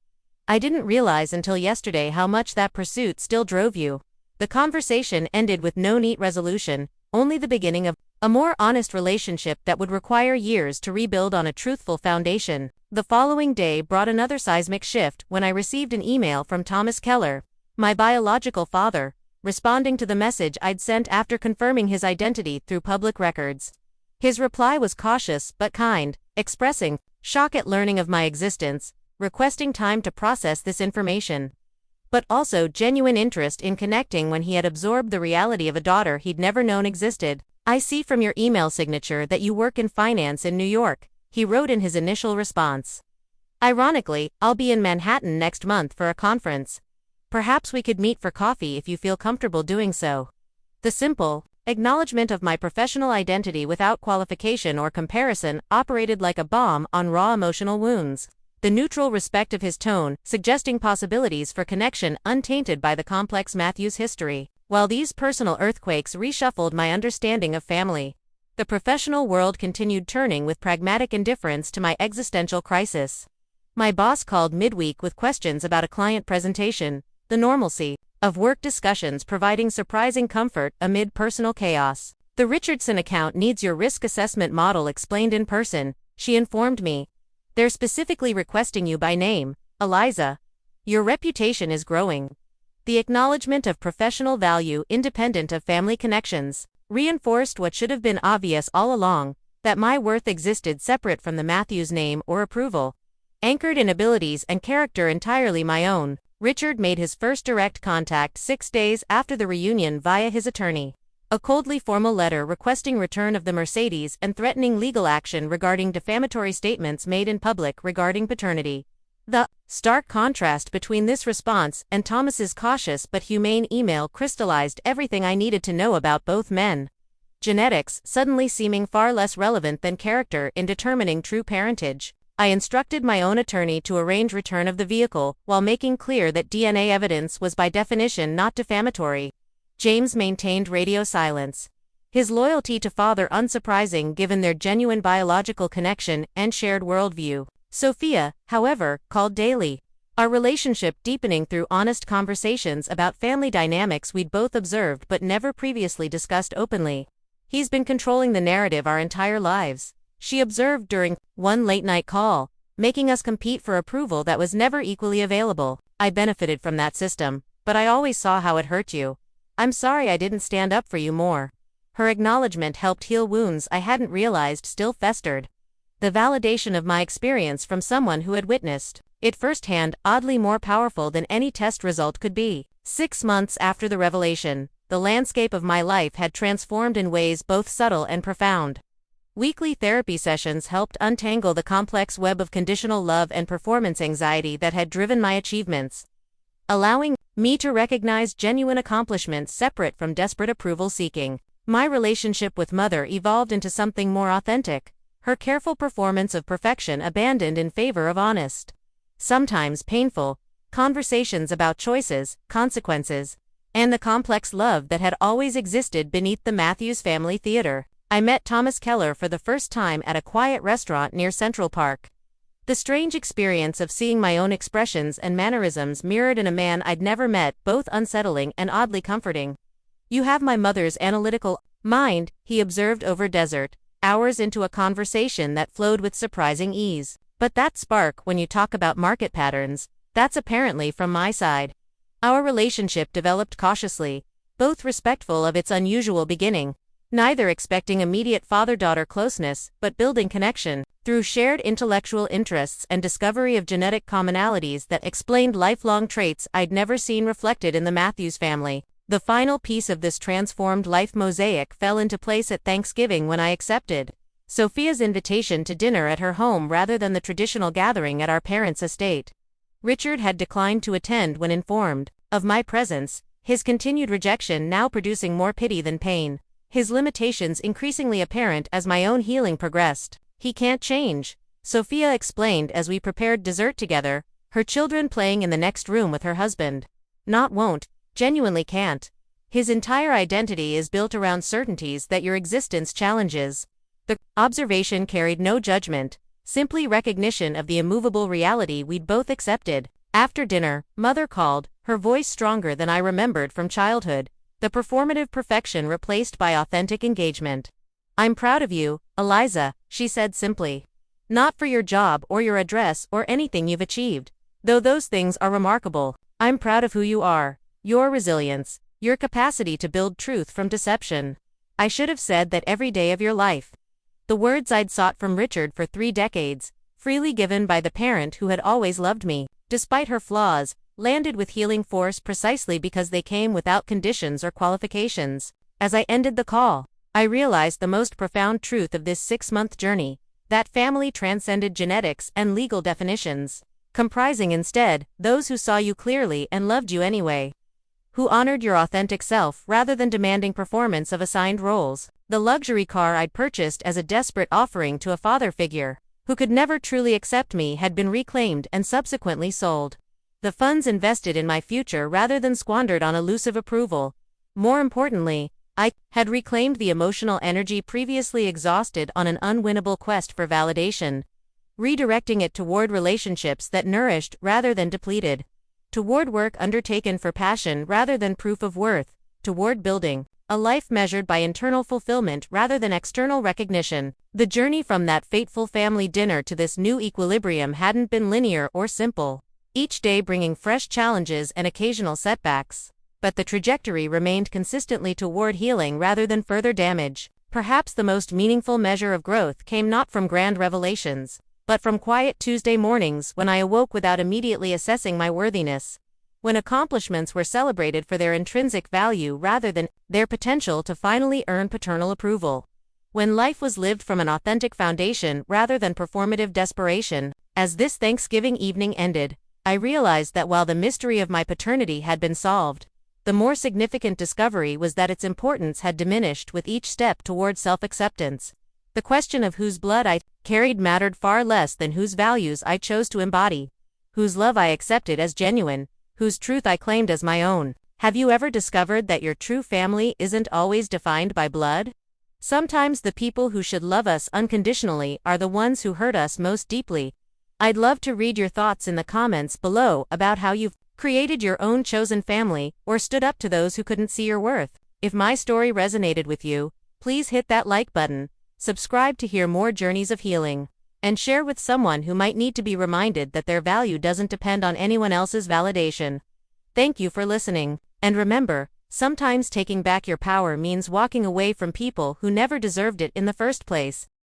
I didn't realize until yesterday how much that pursuit still drove you. The conversation ended with no neat resolution, only the beginning of a more honest relationship that would require years to rebuild on a truthful foundation. The following day brought another seismic shift when I received an email from Thomas Keller, my biological father, responding to the message I'd sent after confirming his identity through public records. His reply was cautious but kind, expressing shock at learning of my existence, requesting time to process this information, but also genuine interest in connecting when he had absorbed the reality of a daughter he'd never known existed. "I see from your email signature that you work in finance in New York," he wrote in his initial response. "Ironically, I'll be in Manhattan next month for a conference. Perhaps we could meet for coffee if you feel comfortable doing so." The simple acknowledgement of my professional identity without qualification or comparison operated like a balm on raw emotional wounds. The neutral respect of his tone, suggesting possibilities for connection untainted by the complex Matthews history. While these personal earthquakes reshuffled my understanding of family, the professional world continued turning with pragmatic indifference to my existential crisis. My boss called midweek with questions about a client presentation, the normalcy of work discussions providing surprising comfort amid personal chaos. "The Richardson account needs your risk assessment model explained in person," she informed me. "They're specifically requesting you by name, Eliza. Your reputation is growing." The acknowledgement of professional value independent of family connections reinforced what should have been obvious all along, that my worth existed separate from the Matthews name or approval. Anchored in abilities and character entirely my own, Richard made his first direct contact 6 days after the reunion via his attorney. A coldly formal letter requesting return of the Mercedes and threatening legal action regarding defamatory statements made in public regarding paternity. The stark contrast between this response and Thomas's cautious but humane email crystallized everything I needed to know about both men. Genetics suddenly seeming far less relevant than character in determining true parentage. I instructed my own attorney to arrange return of the vehicle, while making clear that DNA evidence was by definition not defamatory. James maintained radio silence. His loyalty to father unsurprising given their genuine biological connection and shared worldview. Sophia, however, called daily. Our relationship deepening through honest conversations about family dynamics we'd both observed but never previously discussed openly. "He's been controlling the narrative our entire lives," she observed during one late-night call, "making us compete for approval that was never equally available. I benefited from that system, but I always saw how it hurt you. I'm sorry I didn't stand up for you more." Her acknowledgement helped heal wounds I hadn't realized still festered. The validation of my experience from someone who had witnessed it firsthand, oddly more powerful than any test result could be. 6 months after the revelation, the landscape of my life had transformed in ways both subtle and profound. Weekly therapy sessions helped untangle the complex web of conditional love and performance anxiety that had driven my achievements, allowing me to recognize genuine accomplishments separate from desperate approval seeking. My relationship with mother evolved into something more authentic, her careful performance of perfection abandoned in favor of honest, sometimes painful, conversations about choices, consequences, and the complex love that had always existed beneath the Matthews family theater. I met Thomas Keller for the first time at a quiet restaurant near Central Park. The strange experience of seeing my own expressions and mannerisms mirrored in a man I'd never met, both unsettling and oddly comforting. "You have my mother's analytical mind," he observed over dessert, hours into a conversation that flowed with surprising ease. "But that spark when you talk about market patterns, that's apparently from my side." Our relationship developed cautiously, both respectful of its unusual beginning, neither expecting immediate father-daughter closeness, but building connection through shared intellectual interests and discovery of genetic commonalities that explained lifelong traits I'd never seen reflected in the Matthews family. The final piece of this transformed life mosaic fell into place at Thanksgiving when I accepted Sophia's invitation to dinner at her home rather than the traditional gathering at our parents' estate. Richard had declined to attend when informed of my presence, his continued rejection now producing more pity than pain, his limitations increasingly apparent as my own healing progressed. "He can't change," Sophia explained as we prepared dessert together, her children playing in the next room with her husband. "Not won't, genuinely can't. His entire identity is built around certainties that your existence challenges." The observation carried no judgment, simply recognition of the immovable reality we'd both accepted. After dinner, Mother called, her voice stronger than I remembered from childhood, the performative perfection replaced by authentic engagement. "I'm proud of you, Eliza," she said simply. "Not for your job or your address or anything you've achieved, though those things are remarkable. I'm proud of who you are, your resilience, your capacity to build truth from deception. I should have said that every day of your life." The words I'd sought from Richard for 3 decades, freely given by the parent who had always loved me, despite her flaws, landed with healing force precisely because they came without conditions or qualifications. As I ended the call, I realized the most profound truth of this 6-month journey, that family transcended genetics and legal definitions, comprising instead those who saw you clearly and loved you anyway, who honored your authentic self rather than demanding performance of assigned roles. The luxury car I'd purchased as a desperate offering to a father figure, who could never truly accept me, had been reclaimed and subsequently sold. The funds invested in my future rather than squandered on elusive approval. More importantly, I had reclaimed the emotional energy previously exhausted on an unwinnable quest for validation, redirecting it toward relationships that nourished rather than depleted, toward work undertaken for passion rather than proof of worth, toward building a life measured by internal fulfillment rather than external recognition. The journey from that fateful family dinner to this new equilibrium hadn't been linear or simple, each day bringing fresh challenges and occasional setbacks, but the trajectory remained consistently toward healing rather than further damage. Perhaps the most meaningful measure of growth came not from grand revelations, but from quiet Tuesday mornings when I awoke without immediately assessing my worthiness, when accomplishments were celebrated for their intrinsic value rather than their potential to finally earn paternal approval, when life was lived from an authentic foundation rather than performative desperation. As this Thanksgiving evening ended, I realized that while the mystery of my paternity had been solved, the more significant discovery was that its importance had diminished with each step toward self-acceptance. The question of whose blood I carried mattered far less than whose values I chose to embody, whose love I accepted as genuine, whose truth I claimed as my own. Have you ever discovered that your true family isn't always defined by blood? Sometimes the people who should love us unconditionally are the ones who hurt us most deeply. I'd love to read your thoughts in the comments below about how you've created your own chosen family or stood up to those who couldn't see your worth. If my story resonated with you, please hit that like button, subscribe to hear more journeys of healing, and share with someone who might need to be reminded that their value doesn't depend on anyone else's validation. Thank you for listening, and remember, sometimes taking back your power means walking away from people who never deserved it in the first place.